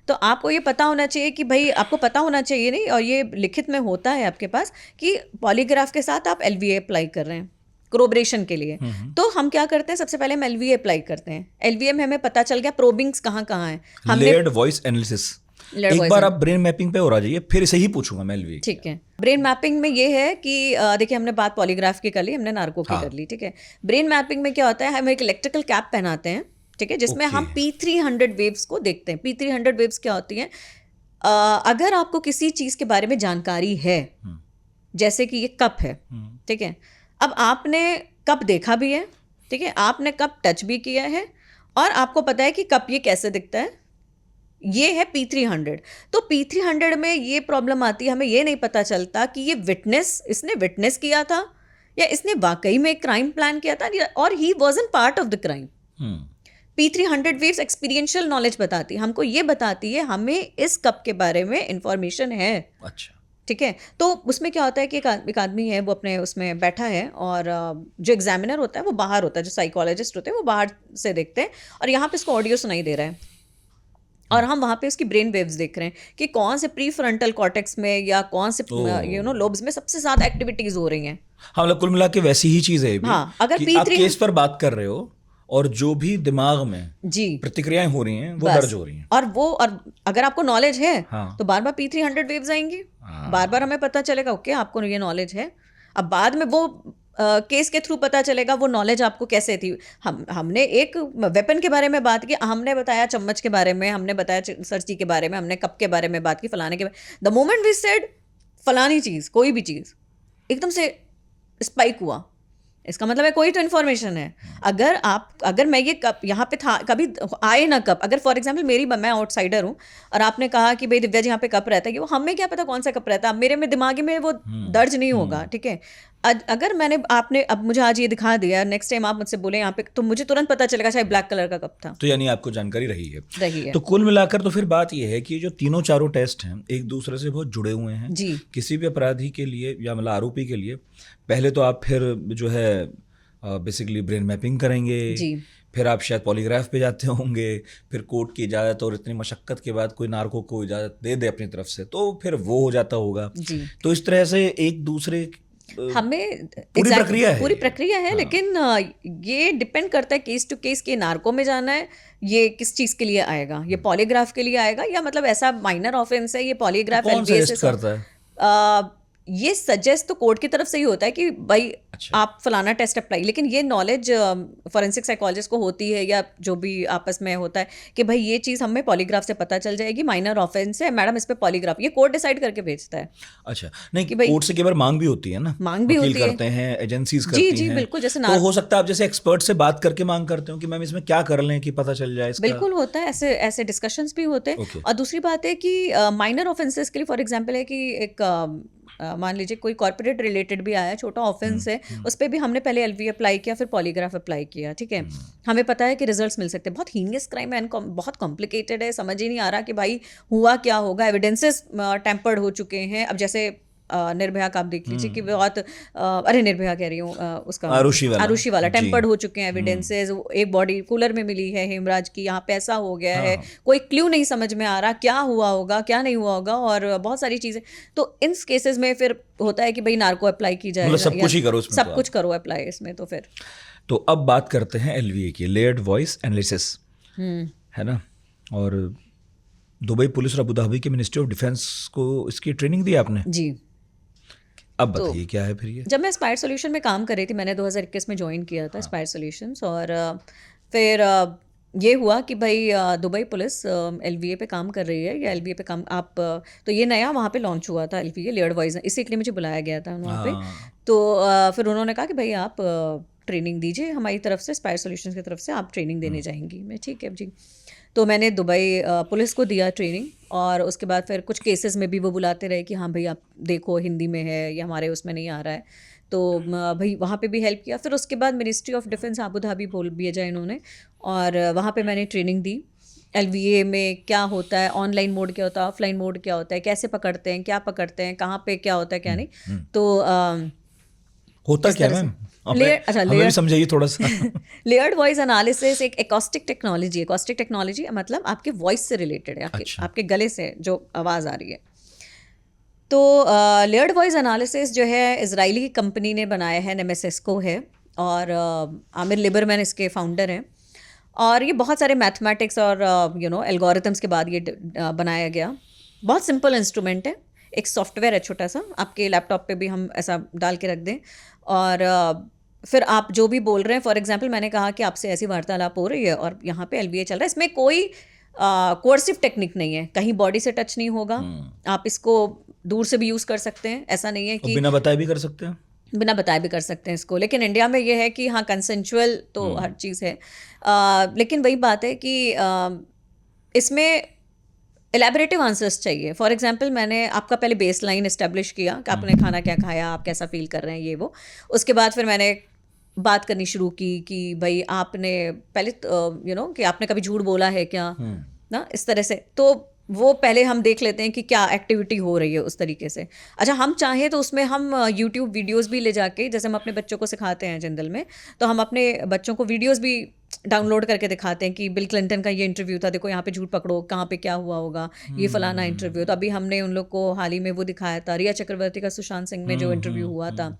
तो आपको ये पता होना चाहिए कि भाई, आपको पता होना चाहिए नहीं, और ये लिखित में होता है आपके पास कि पॉलीग्राफ के साथ आप एलवीए अप्लाई कर रहे हैं कोरोबरेशन के लिए। तो हम क्या करते हैं, सबसे पहले हम एलवीए अप्लाई करते हैं। एलवीए में हमें पता चल गया प्रोबिंग्स कहाँ कहाँ है, हमने लेयर्ड वॉइस एनालिसिस। एक बार आप ब्रेन मैपिंग पे और आ जाइए, फिर इसे ही पूछूंगा मैं एलवी। ठीक है। ब्रेन मैपिंग में ये है कि देखिए हमने बात पॉलीग्राफ की कर ली, हमने नार्को की कर ली, ठीक है। ब्रेन मैपिंग में क्या होता है, हम एक इलेक्ट्रिकल कैप पहनाते हैं, ठीक है, जिसमें हम P300 वेव्स को देखते हैं। P300 वेव्स क्या होती हैं? अगर आपको किसी चीज़ के बारे में जानकारी है, जैसे कि ये कप है, ठीक है, अब आपने कप देखा भी है, ठीक है, आपने कप टच भी किया है, और आपको पता है कि कप ये कैसे दिखता है, ये है P300। तो P300 में ये प्रॉब्लम आती है, हमें ये नहीं पता चलता कि ये इसने विटनेस किया था या इसने वाकई में क्राइम प्लान किया था, और he wasn't part of the crime. P300 waves experiential knowledge बताती है, हमको ये बताती है हमें इस कप के बारे में इंफॉर्मेशन है। अच्छा, ठीक है। तो उसमें क्या होता है कि एक आदमी है, वो अपने उसमें बैठा है, और जो एग्जामिनर होता है वो बाहर होता है, जो साइकोलॉजिस्ट होते हैं वो बाहर से देखते हैं, और यहाँ पे इसको ऑडियो सुनाई दे रहा है, और हम वहाँ पे उसकी ब्रेन वेव्स देख रहे हैं कि कौन से प्री फ्रंटल कॉर्टेक्स में या कौन से लोब्स में सबसे ज़्यादा एक्टिविटीज़ हो रही हैं। हाँ, मतलब कुल मिला के वैसी ही चीज़ है ये भी। हाँ, अगर कि आप केस पर बात कर रहे हो और जो भी दिमाग में जी प्रतिक्रियाएं हो रही हैं वो बस। दर्ज हो रही हैं। और अगर आपको नॉलेज है हाँ। तो बार बार P300 वेव्स आएंगी, हाँ। बार बार हमें पता चलेगा ओके आपको ये नॉलेज है। अब बाद में वो केस के थ्रू पता चलेगा वो नॉलेज आपको कैसे थी। हमने एक वेपन के बारे में बात की, हमने बताया चम्मच के बारे में, हमने बताया सर्ची के बारे में, हमने कप के बारे में बात की, फलाने के बारे। द मोमेंट वी सेड फलानी चीज़, कोई भी चीज़ एकदम से स्पाइक हुआ, इसका मतलब है कोई तो इन्फॉर्मेशन है। अगर मैं ये कप यहाँ पे था, कभी आए ना कप, अगर फॉर एग्जांपल मैं आउटसाइडर हूँ और आपने कहा कि भाई दिव्या जी यहाँ पे कप रहता है, वो हमें क्या पता कौन सा कप रहता है, मेरे में दिमागी में वो दर्ज नहीं होगा, ठीक है। अगर आपने अब मुझे आज ये दिखा दिया, नेक्स्ट टाइम आप मुझसे बोले यहाँ पे, तो मुझे तुरंत पता चलेगा शायद ब्लैक कलर का कप था। तो यानी आपको जानकारी रही है। तो कुल मिलाकर तो फिर बात यह है कि जो तीनों चारों टेस्ट हैं एक दूसरे से बहुत जुड़े हुए हैं जी। किसी भी अपराधी के लिए या मतलब आरोपी के लिए पहले तो आप फिर जो है बेसिकली ब्रेन मैपिंग करेंगे जी। फिर आप शायद पॉलीग्राफ पे जाते होंगे, फिर कोर्ट की इजाज़त और इतनी मशक्क़त के बाद कोई नार्को को इजाज़त दे दे अपनी तरफ से तो फिर वो हो जाता होगा जी। तो इस तरह से एक दूसरे हमें पूरी प्रक्रिया है। हाँ। लेकिन ये डिपेंड करता है केस टू केस कि नार्को में जाना है, ये किस चीज़ के लिए आएगा, ये पॉलीग्राफ के लिए आएगा या मतलब ऐसा माइनर ऑफेंस है, ये पॉलीग्राफ कौन सजेस्ट करता है? ये सजेस्ट तो कोर्ट की तरफ से ही होता है कि भाई अच्छा। आप फलाना टेस्ट अप्लाई, लेकिन ये नॉलेज फॉरेंसिक साइकोलॉजिस्ट को होती है या जो भी आपस में होता है कि भाई ये चीज़ हमें पॉलीग्राफ से पता चल जाएगी, माइनर ऑफेंस है मैडम, इस पे पॉलीग्राफ, ये कोर्ट डिसाइड करके भेजता है। अच्छा, नहीं कि कोर्ट से केवल मांग भी होती है ना, मांग भी होती है, करते हैं एजेंसीज करती हैं। जी बिल्कुल, जैसे तो हो सकता है आप जैसे एक्सपर्ट से बात करके मांग करते हो कि मैम इसमें क्या कर लें कि पता चल जाए इसका। बिल्कुल होता है, ऐसे डिस्कशंस भी होते हैं। और दूसरी बात है कि माइनर ऑफेंसेस के लिए फॉर एग्जांपल है कि एक मान लीजिए कोई कॉर्पोरेट रिलेटेड भी आया, छोटा ऑफेंस है, उस पर भी हमने पहले LV अप्लाई किया, फिर पॉलीग्राफ अप्लाई किया, ठीक है। हमें पता है कि रिजल्ट्स मिल सकते हैं। बहुत हीनियस क्राइम है, बहुत कॉम्प्लिकेटेड है, समझ ही नहीं आ रहा कि भाई हुआ क्या होगा, एविडेंसेस टेम्पर्ड हो चुके हैं। अब जैसे निर्भया का आप देख लीजिए कि बहुत अरे निर्भया कह रही हूँ, उसका आरुषि वाला टेम्पर्ड हो चुके हैं एविडेंसेस। एक बॉडी कूलर में मिली है हेमराज की, यहाँ पे ऐसा हो गया है, कोई क्ल्यू नहीं समझ में आ रहा क्या हुआ होगा क्या नहीं हुआ होगा, और बहुत सारी चीज़ें। तो इन केसेस में फिर होता है कि भाई नार्को अप्लाई की जाए, सब कुछ ही करो, सब कुछ करो अप्लाई इसमें। तो फिर तो अब बात करते हैं LVA की, लेयर्ड वॉइस एनालिसिस, है ना। और दुबई पुलिस और अबू धाबी के मिनिस्ट्री ऑफ डिफेंस को इसकी ट्रेनिंग दी आपने जी। अब बताइए क्या है फिर ये। जब मैं एस्पायर सॉल्यूशन में काम कर रही थी, मैंने 2021 में ज्वाइन किया था एस्पायर सॉल्यूशंस, और फिर ये हुआ कि भाई दुबई पुलिस LVA पे काम कर रही है, या LVA पे काम आप तो ये नया वहाँ पे लॉन्च हुआ था LVA लेयर्ड वॉइस, इसी के लिए मुझे बुलाया गया था वहाँ पे। तो फिर उन्होंने कहा कि भाई आप ट्रेनिंग दीजिए हमारी तरफ से, एस्पायर सॉल्यूशंस की तरफ से आप ट्रेनिंग देने जाएंगी। मैं ठीक है जी। तो मैंने दुबई पुलिस को दिया ट्रेनिंग, और उसके बाद फिर कुछ केसेस में भी वो बुलाते रहे कि हाँ भाई आप देखो हिंदी में है या हमारे उसमें नहीं आ रहा है, तो भाई वहाँ पे भी हेल्प किया। फिर उसके बाद ministry of defence Abu Dhabi बोल भेजा इन्होंने, और वहाँ पे मैंने ट्रेनिंग दी LVA में क्या होता है, ऑनलाइन मोड क्या होता है, ऑफलाइन मोड क्या होता है, कैसे पकड़ते हैं, क्या पकड़ते हैं, कहाँ पे क्या होता है क्या नहीं। तो होता क्या मैम, हमें भी समझाइए थोड़ा सा। लेयर्ड वॉइस एनालिसिस एक एकॉस्टिक टेक्नोलॉजी है। एकॉस्टिक टेक्नोलॉजी मतलब आपके वॉइस से रिलेटेड है, आपके गले से जो आवाज़ आ रही है। तो लेयर्ड वॉइस एनालिसिस जो है इजरायली कंपनी ने बनाया है, नेमेसिस्को है, और आमिर लिबरमैन इसके फाउंडर हैं। और ये बहुत सारे मैथमेटिक्स और एल्गोरिथम्स के बाद ये बनाया गया। बहुत सिंपल इंस्ट्रूमेंट है, एक सॉफ्टवेयर है छोटा सा, आपके लैपटॉप पे भी हम ऐसा डाल के रख दें, और फिर आप जो भी बोल रहे हैं, फॉर एग्जांपल मैंने कहा कि आपसे ऐसी वार्तालाप हो रही है और यहाँ पे LVA चल रहा है, इसमें कोई कोर्सिव टेक्निक नहीं है, कहीं बॉडी से टच नहीं होगा, आप इसको दूर से भी यूज़ कर सकते हैं, ऐसा नहीं है कि बिना बताए भी कर सकते हैं, बिना बताए भी कर सकते हैं इसको। लेकिन इंडिया में ये है कि हाँ कंसेंचुअल तो हर चीज़ है, लेकिन वही बात है कि इसमें एलैबोरेटिव आंसर्स चाहिए। फॉर एग्जांपल मैंने आपका पहले बेस लाइन इस्टेब्लिश किया कि आपने खाना क्या खाया, आप कैसा फील कर रहे हैं, ये वो। उसके बाद फिर मैंने बात करनी शुरू की कि भाई आपने पहले कि आपने कभी झूठ बोला है क्या, ना इस तरह से। तो वो पहले हम देख लेते हैं कि क्या एक्टिविटी हो रही है उस तरीके से। अच्छा, हम चाहें तो उसमें हम YouTube वीडियोस भी ले जाके, जैसे हम अपने बच्चों को सिखाते हैं जनरल में, तो हम अपने बच्चों को वीडियोस भी डाउनलोड करके दिखाते हैं कि बिल क्लिंटन का ये इंटरव्यू था, देखो यहाँ पे झूठ पकड़ो, कहाँ पे क्या हुआ होगा, ये फलाना इंटरव्यू। तो अभी हमने उन लोग को हाल ही में वो दिखाया था, रिया चक्रवर्ती का सुशांत सिंह में जो इंटरव्यू हुआ था,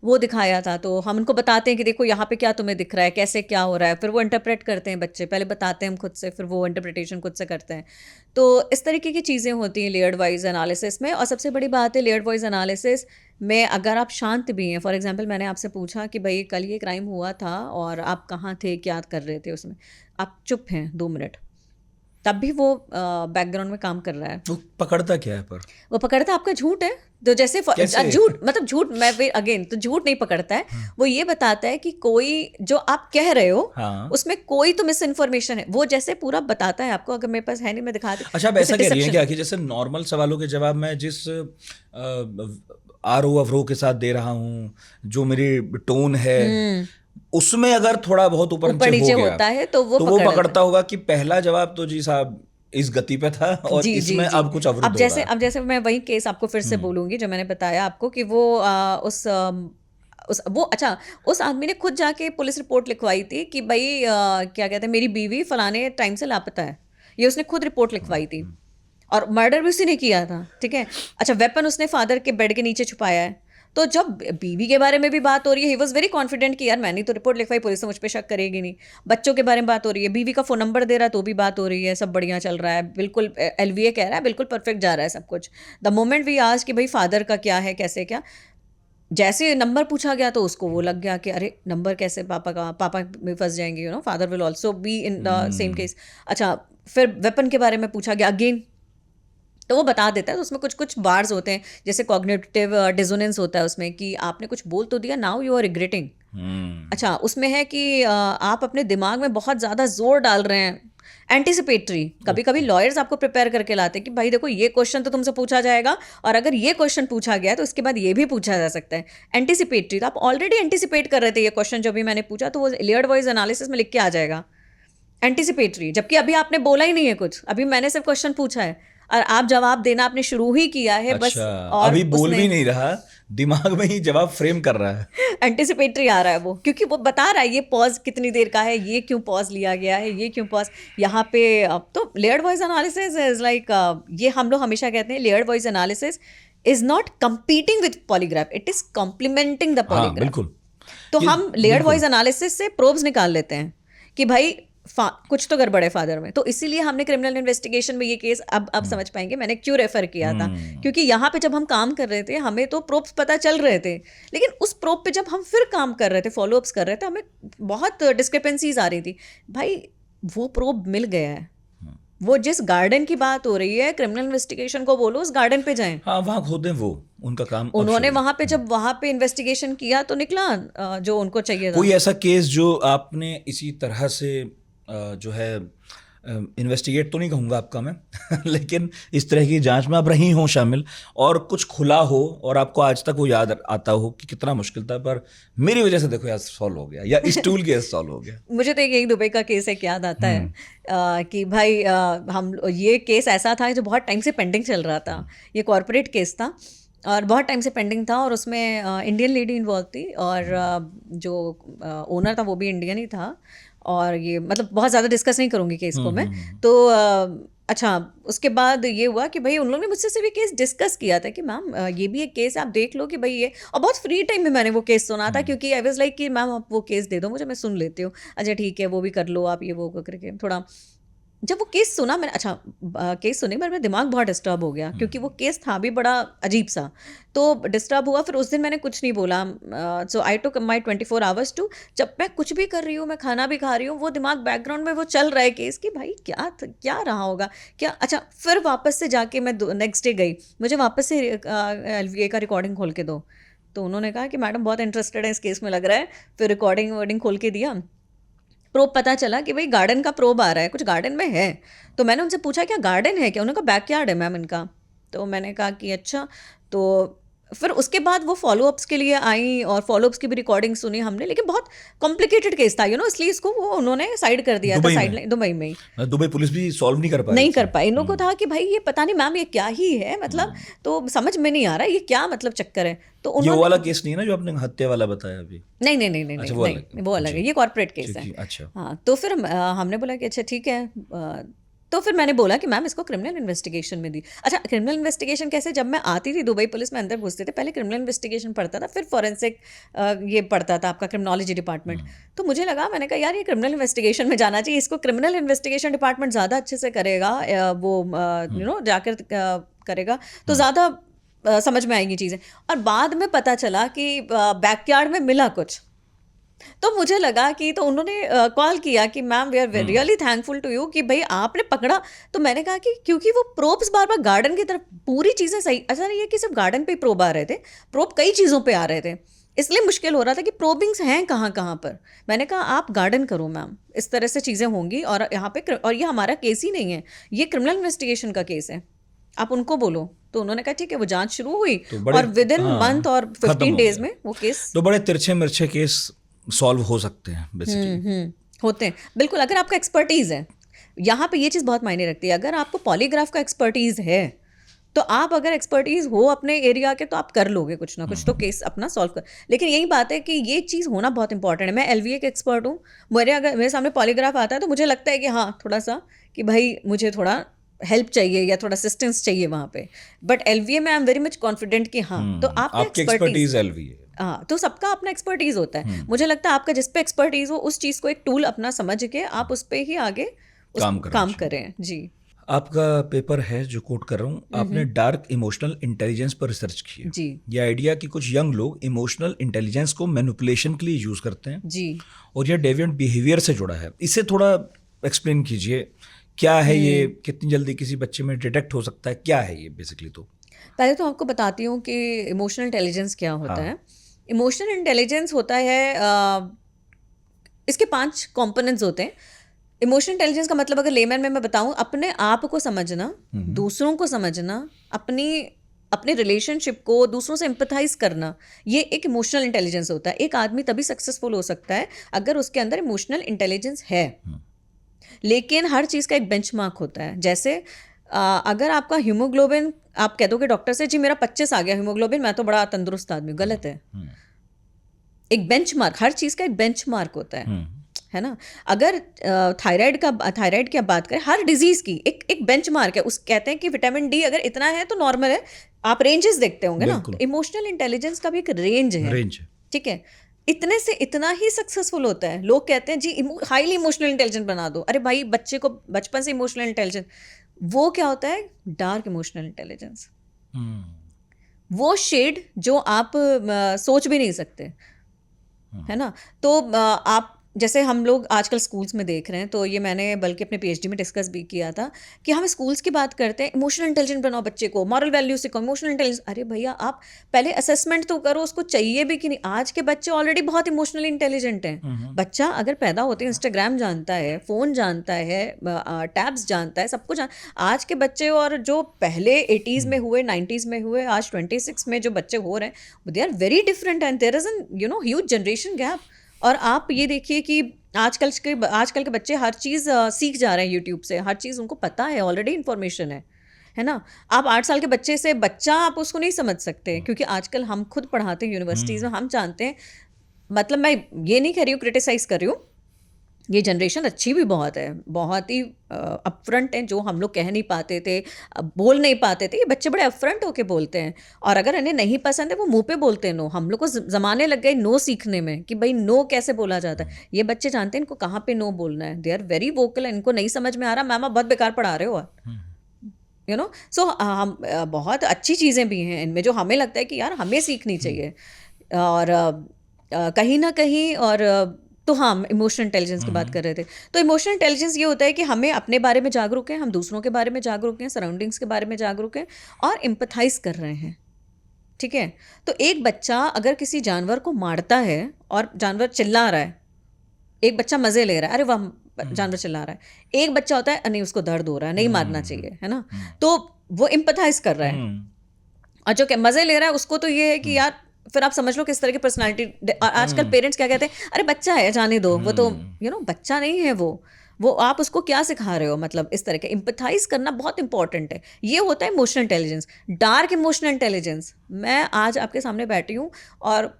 वो दिखाया था। तो हम उनको बताते हैं कि देखो यहाँ पे क्या तुम्हें दिख रहा है, कैसे क्या हो रहा है, फिर वो इंटरप्रेट करते हैं बच्चे, पहले बताते हैं हम खुद से, फिर वो इंटरप्रिटेशन खुद से करते हैं। तो इस तरीके की चीज़ें होती हैं लेयर्ड वाइज एनालिसिस में। और सबसे बड़ी बात है लेयर्ड वाइज एनालिसिस में, अगर आप शांत भी हैं, फॉर एग्जांपल मैंने आपसे पूछा कि भाई कल ये क्राइम हुआ था और आप कहाँ थे, क्या कर रहे थे उसमें, आप चुप हैं 2 मिनट, तब भी वो बैकग्राउंड में काम कर रहा है। वो पकड़ता क्या है पर? वो पकड़ता आपका झूठ है। तो जैसे कैसे? झूठ मतलब झूठ, मैं अगेन तो झूठ नहीं पकड़ता है। वो ये बताता है कि कोई जो आप कह रहे हो हाँ। उसमें कोई तो मिस इन्फॉर्मेशन है, वो जैसे पूरा बताता है आपको। अगर मेरे पास है नहीं, मैं दिखाती। अच्छा, आप ऐसा कह रही हैं क्या कि जैसे नॉर्मल सवालों के जवाब मैं जिस आरो अवरो के साथ दे रहा हूँ, जो मेरी टोन है, उसमें अगर थोड़ा बहुत ऊपर नीचे हो गया होता है तो वो पकड़ता होगा कि पहला जवाब तो जी साहब इस गति पे था और इसमें अब कुछ अवरुद्ध हो रहा है। अब जैसे मैं वही केस आपको फिर से बोलूंगी जो मैंने बताया आपको कि वो उस आदमी ने खुद जाके पुलिस रिपोर्ट लिखवाई थी कि भाई क्या कहते हैं, मेरी बीवी फलाने टाइम से लापता है। ये उसने खुद रिपोर्ट लिखवाई थी और मर्डर भी उसी ने किया था, ठीक है। अच्छा, वेपन उसने फादर के बेड के नीचे छुपाया है। तो जब बीवी के बारे में भी बात हो रही है, ही वॉज वेरी कॉन्फिडेंट कि यार मैंने तो रिपोर्ट लिखवाई, पुलिस तो मुझ पर शक करेगी नहीं। बच्चों के बारे में बात हो रही है, बीवी का फ़ोन नंबर दे रहा है तो भी बात हो रही है, सब बढ़िया चल रहा है, बिल्कुल LVA कह रहा है, बिल्कुल परफेक्ट जा रहा है सब कुछ। द मोमेंट वी आज कि भाई फादर का क्या है, कैसे क्या, जैसे नंबर पूछा गया तो उसको वो लग गया कि अरे नंबर कैसे, पापा में फंस जाएंगे, you know father will also be in the same case. अच्छा, फिर वेपन के बारे में पूछा गया अगेन, तो वो बता देता है। तो उसमें कुछ कुछ बार्स होते हैं, जैसे कॉग्निटिव डिसोनेंस होता है उसमें, कि आपने कुछ बोल तो दिया, नाउ यू आर रिग्रेटिंग। अच्छा, उसमें है कि आप अपने दिमाग में बहुत ज़्यादा जोर डाल रहे हैं। एंटिसिपेटरी, कभी कभी लॉयर्स आपको प्रिपेयर करके लाते हैं कि भाई देखो ये क्वेश्चन तो तुमसे पूछा जाएगा और अगर ये क्वेश्चन पूछा गया तो इसके बाद ये भी पूछा जा सकता है। एंटिसिपेटरी, तो आप ऑलरेडी एंटिसिपेट कर रहे थे ये क्वेश्चन जो भी मैंने पूछा, तो वो लेयर्ड वॉइस एनालिसिस में लिख के आ जाएगा एंटिसिपेटरी, जबकि अभी आपने बोला ही नहीं है कुछ, अभी मैंने सिर्फ क्वेश्चन पूछा है और आप जवाब देना आपने शुरू ही किया है। अच्छा, बस और अभी बोल भी नहीं रहा, दिमाग में ही जवाब फ्रेम कर रहा है। एंटिसिपेटरी आ रहा है वो, क्योंकि वो बता रहा है ये पॉज कितनी देर का है, ये क्यों पॉज लिया गया है, ये क्यों पॉज यहाँ पे। तो layered voice analysis is like, ये हम लोग हमेशा कहते हैं layered voice analysis is not competing with polygraph, it is complementing the polygraph. बिल्कुल। तो हम लेयर्ड वॉइस एनालिसिस से प्रोब्स निकाल लेते हैं कि भाई कुछ तो गड़बड़ है फादर में। तो इसीलिए हमने क्रिमिनल इन्वेस्टिगेशन में ये केस अब समझ पाएंगे मैंने क्यों रेफर किया था, क्योंकि यहाँ पे जब हम काम कर रहे थे हमें तो प्रोब्स पता चल रहे थे, लेकिन उस प्रोब पे जब हम फिर काम कर रहे थे, फॉलोअप्स कर रहे थे, हमें बहुत डिस्क्रिपेंसीज आ रही थी। भाई वो प्रोब मिल गया है, वो जिस गार्डन की बात हो रही है, क्रिमिनल इन्वेस्टिगेशन को बोलो उस गार्डन पे जाएं। हाँ, वहाँ खोदें, वो उनका काम। उन्होंने वहां पे जब वहां पे इन्वेस्टिगेशन किया तो निकला जो उनको चाहिए था। कोई ऐसा केस जो आपने इसी तरह से जो है इन्वेस्टिगेट तो नहीं कहूँगा आपका मैं लेकिन इस तरह की जांच में आप रही हों शामिल, और कुछ खुला हो और आपको आज तक वो याद आता हो कि कितना मुश्किल था, पर मेरी वजह से देखो यार सॉल्व हो गया, या इस टूल के सॉल्व हो गया। मुझे तो यही दुबई का केस एक याद आता है कि भाई हम ये केस ऐसा था जो बहुत टाइम से पेंडिंग चल रहा था। ये कॉर्पोरेट केस था और बहुत टाइम से पेंडिंग था, और उसमें इंडियन लेडी इन्वॉल्व थी और जो ओनर था वो भी इंडियन ही था। और ये मतलब बहुत ज़्यादा डिस्कस नहीं करूँगी केस को मैं। तो अच्छा, उसके बाद ये हुआ कि भाई उन लोगों ने मुझसे सिर्फ ये केस डिस्कस किया था कि मैम ये भी एक केस है, आप देख लो कि भाई ये, और बहुत फ्री टाइम में मैंने वो केस सुना था, क्योंकि आई वाज लाइक कि मैम आप वो केस दे दो मुझे, मैं सुन लेती हूँ। अच्छा ठीक है, वो भी कर लो आप, ये वो करके थोड़ा। जब वो केस सुना मैंने, अच्छा केस सुने, पर मेरा दिमाग बहुत डिस्टर्ब हो गया, क्योंकि वो केस था भी बड़ा अजीब सा, तो डिस्टर्ब हुआ। फिर उस दिन मैंने कुछ नहीं बोला। सो आई टुक माई 24 आवर्स टू, जब मैं कुछ भी कर रही हूँ, मैं खाना भी खा रही हूँ, वो दिमाग बैकग्राउंड में वो चल रहा है केस कि भाई क्या रहा होगा क्या। अच्छा, फिर वापस से जाके मैं नेक्स्ट डे गई, मुझे वापस से LVA का रिकॉर्डिंग खोल के दो। तो उन्होंने कहा कि मैडम बहुत इंटरेस्टेड है इस केस में लग रहा है। फिर रिकॉर्डिंग खोल के दिया, प्रोब पता चला कि भाई गार्डन का प्रोब आ रहा है, कुछ गार्डन में है। तो मैंने उनसे पूछा क्या गार्डन है क्या, उन्होंने कहा बैकयार्ड है मैम इनका। तो मैंने कहा कि अच्छा। तो फिर उसके बाद वो फॉलोअप्स के लिए आई और फॉलोअप्स की भी रिकॉर्डिंग सुनी हमने, लेकिन बहुत कॉम्प्लिकेटेड केस था इसलिए इसको वो उन्होंने साइड कर दिया था, साइड दुबई में ही। दुबई पुलिस भी सॉल्व नहीं कर पाई। इन लोगों को था कि भाई ये पता नहीं मैम ये क्या ही है, मतलब तो समझ में नहीं आ रहा ये क्या मतलब चक्कर है। तो ये वो वाला केस नहीं है ना जो आपने हत्या वाला बताया अभी? नहीं, अच्छा, वो अलग है, ये कॉर्पोरेट केस है। अच्छा। हाँ, तो फिर हमने बोला कि अच्छा ठीक है। तो फिर मैंने बोला कि मैम इसको क्रिमिनल इन्वेस्टिगेशन में दी। अच्छा, क्रिमिनल इन्वेस्टिगेशन कैसे? जब मैं आती थी दुबई पुलिस में अंदर घुसते थे, पहले क्रिमिनल इन्वेस्टिगेशन पढ़ता था, फिर फॉरेंसिक ये पढ़ता था आपका क्रिमिनोलॉजी डिपार्टमेंट। तो मुझे लगा, मैंने कहा यार ये क्रिमिनल इन्वेस्टिगेशन में जाना चाहिए, इसको क्रिमिनल इन्वेस्टिगेशन डिपार्टमेंट ज़्यादा अच्छे से करेगा, वो जाकर करेगा तो ज़्यादा समझ में आएंगी चीज़ें। और बाद में पता चला कि बैकयार्ड में मिला कुछ, तो मुझे लगा कि, तो उन्होंने कॉल किया कि ma'am we are really thankful to you कि भाई आपने पकड़ा। तो मैंने कहा कि क्योंकि वो प्रोब्स बार बार गार्डन की तरफ, पूरी चीज़ें सही, ऐसा नहीं है कि सिर्फ गार्डन पे ही प्रोब आ रहे थे, प्रोब कई चीज़ों पे आ रहे थे, इसलिए मुश्किल हो रहा था कि प्रोबिंग्स हैं कहाँ कहाँ पर। मैंने कहा आप गार्डन करो मैम, इस तरह से चीज़ें होंगी। और यहाँ पे, और ये हमारा केस ही नहीं है, ये क्रिमिनल इन्वेस्टिगेशन का केस है, आप उनको बोलो। तो उन्होंने कहा ठीक है, वो जांच शुरू हुई और विद इन मंथ और 15 डेज में वो केस। तो बड़े तिरछे मिर्छे केस सॉल्व हो सकते हैं बेसिकली। होते हैं बिल्कुल, अगर आपका एक्सपर्टीज़ है। यहाँ पे ये चीज़ बहुत मायने रखती है, अगर आपको पॉलीग्राफ का एक्सपर्टीज़ है तो आप, अगर एक्सपर्टीज़ हो अपने एरिया के, तो आप कर लोगे कुछ ना कुछ, तो केस अपना सॉल्व कर। लेकिन यही बात है कि ये चीज़ होना बहुत इंपॉर्टेंट है। मैं LVA के एक्सपर्ट हूँ, अगर मेरे सामने पॉलीग्राफ आता है तो मुझे लगता है कि हाँ थोड़ा सा कि भाई मुझे थोड़ा हेल्प चाहिए या थोड़ा असिस्टेंस चाहिए वहाँ पे। बट LVA में I am very much confident कि हाँ, तो आपकी एक्सपर्टीज LVA। हाँ, तो सबका अपना एक्सपर्टीज होता है। मुझे लगता है आपका जिस पे एक्सपर्टीज हो, उस चीज़ को एक टूल अपना समझ के आप उस पे ही आगे काम करें। जी, आपका पेपर है जो कोट कर रहा हूँ, आपने डार्क इमोशनल इंटेलिजेंस पर रिसर्च की है। जी, ये आइडिया कि कुछ यंग लोग इमोशनल इंटेलिजेंस को मैनिपुलेशन के लिए यूज करते हैं जी, और यह डेविएंट बिहेवियर से जुड़ा है। इसे थोड़ा एक्सप्लेन कीजिए, क्या है ये, कितनी जल्दी किसी बच्चे में डिटेक्ट हो सकता है, क्या है ये बेसिकली? तो पहले तो आपको बताती हूँ कि इमोशनल इंटेलिजेंस क्या होता है। इमोशनल इंटेलिजेंस होता है, इसके 5 कंपोनेंट्स होते हैं। इमोशनल इंटेलिजेंस का मतलब, अगर लेमैन में मैं बताऊं, अपने आप को समझना, दूसरों को समझना, अपने रिलेशनशिप को दूसरों से एम्पथाइज करना, ये एक इमोशनल इंटेलिजेंस होता है। एक आदमी तभी सक्सेसफुल हो सकता है अगर उसके अंदर इमोशनल इंटेलिजेंस है। लेकिन हर चीज़ का एक बेंचमार्क होता है। जैसे अगर आपका हीमोग्लोबिन, आप कह दोगे डॉक्टर से जी मेरा 25 आ गया हीमोग्लोबिन, मैं तो बड़ा तंदुरुस्त आदमी हूँ, गलत है। एक बेंचमार्क, हर चीज़ का एक बेंचमार्क होता है ना। अगर थायराइड की आप बात करें, हर डिजीज़ की एक बेंचमार्क है। उस कहते हैं कि विटामिन D अगर इतना है तो नॉर्मल है, आप रेंजेस देखते होंगे ना। इमोशनल इंटेलिजेंस का भी एक रेंज है, ठीक है। इतने से इतना ही सक्सेसफुल होता है। लोग कहते हैं जी हाईली इमोशनल इंटेलिजेंट बना दो। अरे भाई, बच्चे को बचपन से इमोशनल इंटेलिजेंस, वो क्या होता है? Dark emotional intelligence. वो शेड जो आप सोच भी नहीं सकते, है ना। तो आप, जैसे हम लोग आजकल स्कूल्स में देख रहे हैं, तो ये मैंने बल्कि अपने PhD में डिस्कस भी किया था कि हम स्कूल्स की बात करते हैं, इमोशनल इंटेलिजेंट बनाओ बच्चे को, मॉरल वैल्यू सिखाओ, इमोशनल इंटेलिजेंस। अरे भैया, आप पहले असेसमेंट तो करो, उसको चाहिए भी कि नहीं। आज के बच्चे ऑलरेडी बहुत इमोशनली इंटेलिजेंट हैं। बच्चा अगर पैदा होते हैं इंस्टाग्राम जानता है, फ़ोन जानता है, टैब्स जानता है, सब कुछ आज के बच्चे, और जो पहले 80s में हुए, 90s में हुए, आज 26 में जो बच्चे हो रहे हैं, they are very different and there is an huge generation gap. और आप ये देखिए कि आजकल के बच्चे हर चीज़ सीख जा रहे हैं यूट्यूब से, हर चीज़ उनको पता है, ऑलरेडी इन्फॉर्मेशन है ना। आप 8 साल के बच्चे से, बच्चा आप उसको नहीं समझ सकते, क्योंकि आजकल हम खुद पढ़ाते हैं यूनिवर्सिटीज़ में, हम जानते हैं। मतलब मैं ये नहीं कह रही हूँ, क्रिटिसाइज़ कर रही हूँ, ये जनरेशन अच्छी भी बहुत है, बहुत ही अपफ्रंट हैं। जो हम लोग कह नहीं पाते थे, बोल नहीं पाते थे, ये बच्चे बड़े अपफ्रंट होके बोलते हैं। और अगर इन्हें नहीं पसंद है, वो मुंह पे बोलते हैं नो। हम लोग को ज़माने लग गए नो सीखने में कि भाई नो कैसे बोला जाता है। ये बच्चे जानते हैं इनको कहाँ पे नो बोलना है। दे आर वेरी वोकल, इनको नहीं समझ में आ रहा, मैम आप बहुत बेकार पढ़ा रहे हो, सो हम बहुत अच्छी चीज़ें भी हैं इनमें जो हमें लगता है कि यार हमें सीखनी चाहिए। और कहीं ना कहीं, और तो हाँ, इमोशनल इंटेलिजेंस की बात कर रहे थे। तो इमोशनल इंटेलिजेंस ये होता है कि हमें अपने बारे में जागरूक हैं, हम दूसरों के बारे में जागरूक हैं, सराउंडिंग्स के बारे में जागरूक हैं, और एम्पथाइज कर रहे हैं, ठीक है। तो एक बच्चा अगर किसी जानवर को मारता है और जानवर चिल्ला रहा है, एक बच्चा मज़े ले रहा है, अरे वाह जानवर चिल्ला रहा है। एक बच्चा होता है नहीं, उसको दर्द हो रहा है, नहीं मारना चाहिए, है ना। तो वो एम्पथाइज कर रहा है। और जो मज़े ले रहा है उसको तो ये है कि यार, फिर आप समझ लो किस तरह की पर्सनालिटी। आजकल पेरेंट्स क्या कहते हैं, अरे बच्चा है जाने दो, वो तो बच्चा नहीं है, वो आप उसको क्या सिखा रहे हो। मतलब इस तरह के एम्पथाइज करना बहुत इंपॉर्टेंट है। ये होता है emotional intelligence. Dark emotional intelligence, मैं आज आपके सामने बैठी हूँ और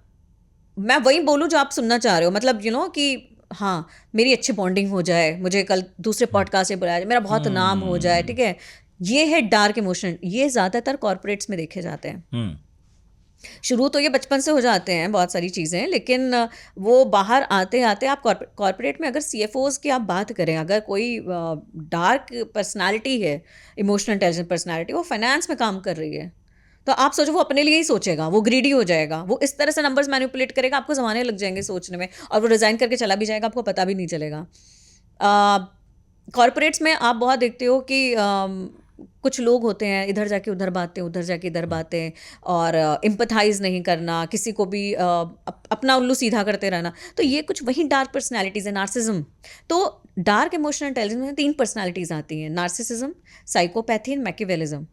मैं वही बोलूँ जो आप सुनना चाह रहे हो। मतलब कि हाँ, मेरी अच्छी बॉन्डिंग हो जाए, मुझे कल दूसरे पॉडकास्ट से बुलाया जाए, मेरा बहुत नाम हो जाए, ठीक है? ये है डार्क इमोशन, ये ज़्यादातर कॉर्पोरेट्स में देखे जाते हैं। शुरू तो ये बचपन से हो जाते हैं बहुत सारी चीज़ें, लेकिन वो बाहर आते-आते आप कॉर्पोरेट में अगर सीएफओज़ की आप बात करें, अगर कोई डार्क पर्सनैलिटी है, इमोशनल इंटेलिजेंस पर्सनैलिटी, वो फाइनेंस में काम कर रही है, तो आप सोचो वो अपने लिए ही सोचेगा, वो ग्रीडी हो जाएगा, वो इस तरह से नंबर्स मैनिपुलेट करेगा, आपको ज़माने लग जाएंगे सोचने में, और वो रिज़ाइन करके चला भी जाएगा, आपको पता भी नहीं चलेगा। कॉर्पोरेट्स में आप बहुत देखते हो कि कुछ लोग होते हैं इधर जाके उधर बातें, उधर जाके इधर बातें, और एम्पथाइज नहीं करना, किसी को भी अपना उल्लू सीधा करते रहना। तो ये कुछ वही डार्क पर्सनैलिटीज़ है, नार्सिज्म। तो डार्क इमोशनल इंटेलिजेंस में 3 पर्सनैलिटीज़ आती हैं, नार्सिसिज्म, साइकोपैथी एंड मैकियावेलिज्म।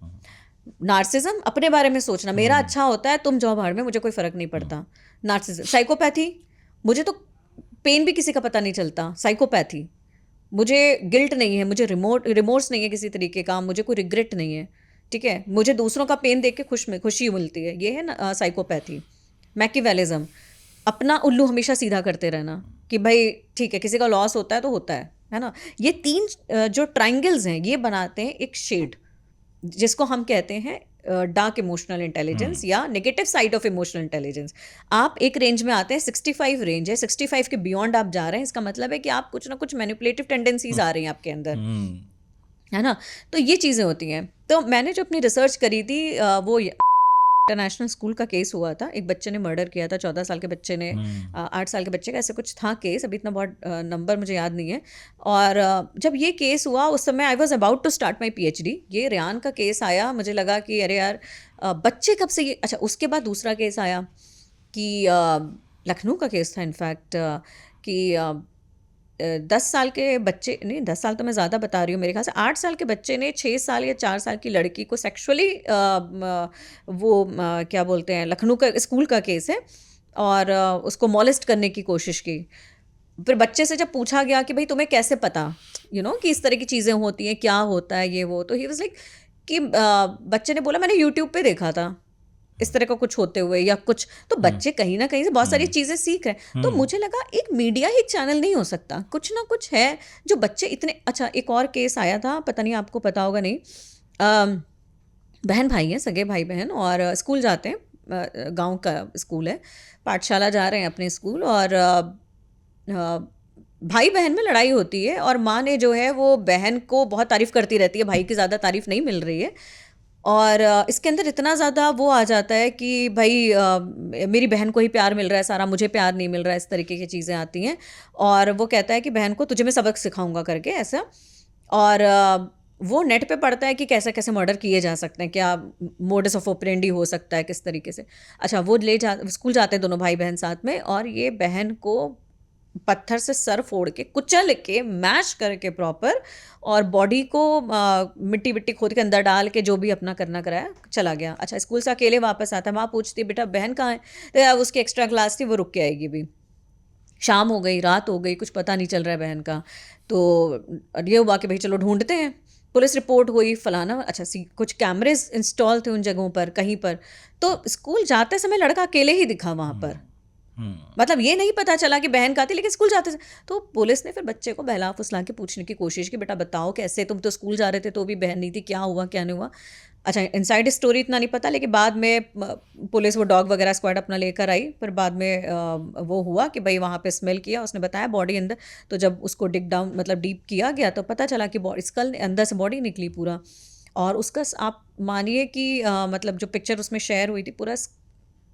नार्सिज्म, अपने बारे में सोचना, मेरा अच्छा होता है, तुम जाओ भाड़ में, मुझे कोई फ़र्क नहीं पड़ता। नार्सिसिज्म। साइकोपैथी, मुझे तो पेन भी किसी का पता नहीं चलता। साइकोपैथी, मुझे गिल्ट नहीं है, मुझे रिमोर्स नहीं है किसी तरीके का, मुझे कोई रिग्रेट नहीं है, ठीक है? मुझे दूसरों का पेन देख के खुशी मिलती है, ये है ना साइकोपैथी। मैकियावेलिज्म, अपना उल्लू हमेशा सीधा करते रहना कि भाई ठीक है, किसी का लॉस होता है तो होता है ना? ये 3 जो ट्रायंगल्स हैं, ये बनाते हैं एक शेड, जिसको हम कहते हैं डार्क इमोशनल इंटेलिजेंस या negative side of emotional intelligence. आप एक रेंज में आते हैं, 65 रेंज है, 65 के बियॉन्ड आप जा रहे हैं, इसका मतलब है कि आप कुछ ना कुछ मैनिपुलेटिव टेंडेंसीज आ रही हैं आपके अंदर, है ना? तो ये चीज़ें होती हैं। तो मैंने जो अपनी रिसर्च करी थी, वो इंटरनेशनल स्कूल का केस हुआ था। एक बच्चे ने मर्डर किया था, 14 साल के बच्चे ने, 8 साल के बच्चे का, ऐसे कुछ था केस, अभी इतना बहुत नंबर मुझे याद नहीं है। और जब ये केस हुआ उस समय I was about to start my PhD. ये रेयान का केस आया, मुझे लगा कि अरे यार बच्चे कब से ये, अच्छा उसके बाद दूसरा केस आया कि लखनऊ का केस था इनफैक्ट, कि 10 साल के बच्चे, नहीं 10 साल तो मैं ज़्यादा बता रही हूँ, मेरे ख्याल से 8 साल के बच्चे ने 6 साल या 4 साल की लड़की को सेक्सुअली, क्या बोलते हैं, लखनऊ का स्कूल का केस है, और उसको मॉलेस्ट करने की कोशिश की। फिर बच्चे से जब पूछा गया कि भाई तुम्हें कैसे पता, कि इस तरह की चीज़ें होती हैं, क्या होता है ये वो, तो ही वाज लाइक कि बच्चे ने बोला मैंने यूट्यूब पे देखा था इस तरह का कुछ होते हुए या कुछ। तो बच्चे कहीं ना कहीं से बहुत सारी चीज़ें सीख रहे हैं। तो मुझे लगा एक मीडिया ही चैनल नहीं हो सकता, कुछ ना कुछ है जो बच्चे इतने, अच्छा एक और केस आया था, पता नहीं आपको पता होगा नहीं, बहन भाई हैं, सगे भाई बहन, और स्कूल जाते हैं, गांव का स्कूल है, पाठशाला जा रहे हैं अपने स्कूल, और भाई बहन में लड़ाई होती है, और माँ ने जो है वो बहन को बहुत तारीफ़ करती रहती है, भाई की ज़्यादा तारीफ़ नहीं मिल रही है, और इसके अंदर इतना ज़्यादा वो आ जाता है कि भाई मेरी बहन को ही प्यार मिल रहा है सारा, मुझे प्यार नहीं मिल रहा है, इस तरीके की चीज़ें आती हैं। और वो कहता है कि बहन को तुझे मैं सबक सिखाऊंगा करके ऐसा, और वो नेट पे पढ़ता है कि कैसे कैसे मर्डर किए जा सकते हैं, क्या मोडस ऑफ ऑपरेंडी हो सकता है, किस तरीके से। अच्छा वो स्कूल जाते हैं दोनों भाई बहन साथ में, और ये बहन को पत्थर से सर फोड़ के, कुचल के, मैश करके प्रॉपर, और बॉडी को मिट्टी विट्टी खोद के अंदर डाल के जो भी अपना करना कराया, चला गया। अच्छा स्कूल से अकेले वापस आता है, माँ पूछती बेटा बहन कहाँ है, तो अब उसकी एक्स्ट्रा क्लास थी, वो रुक के आएगी भी। शाम हो गई, रात हो गई, कुछ पता नहीं चल रहा है बहन का। तो ये हुआ कि भाई चलो ढूंढते हैं, पुलिस रिपोर्ट हुई फलाना। अच्छा कुछ कैमरेज इंस्टॉल थे उन जगहों पर, कहीं पर, तो स्कूल जाते समय लड़का अकेले ही दिखा वहाँ पर, मतलब ये नहीं पता चला कि बहन का थी, लेकिन स्कूल जाते थे। तो पुलिस ने फिर बच्चे को बहला फुसला के पूछने की कोशिश की, बेटा बताओ कैसे, तुम तो स्कूल जा रहे थे तो भी बहन नहीं थी, क्या हुआ क्या नहीं हुआ। अच्छा इनसाइड स्टोरी इतना नहीं पता, लेकिन बाद में पुलिस वो डॉग वगैरह स्क्वाड अपना लेकर आई, फिर बाद में वो हुआ कि भाई वहाँ पे स्मेल किया, उसने बताया बॉडी अंदर, तो जब उसको डिग डाउन मतलब डीप किया गया तो पता चला कि बॉडी स्कल अंदर से बॉडी निकली पूरा, और उसका आप मानिए कि मतलब जो पिक्चर उसमें शेयर हुई थी, पूरा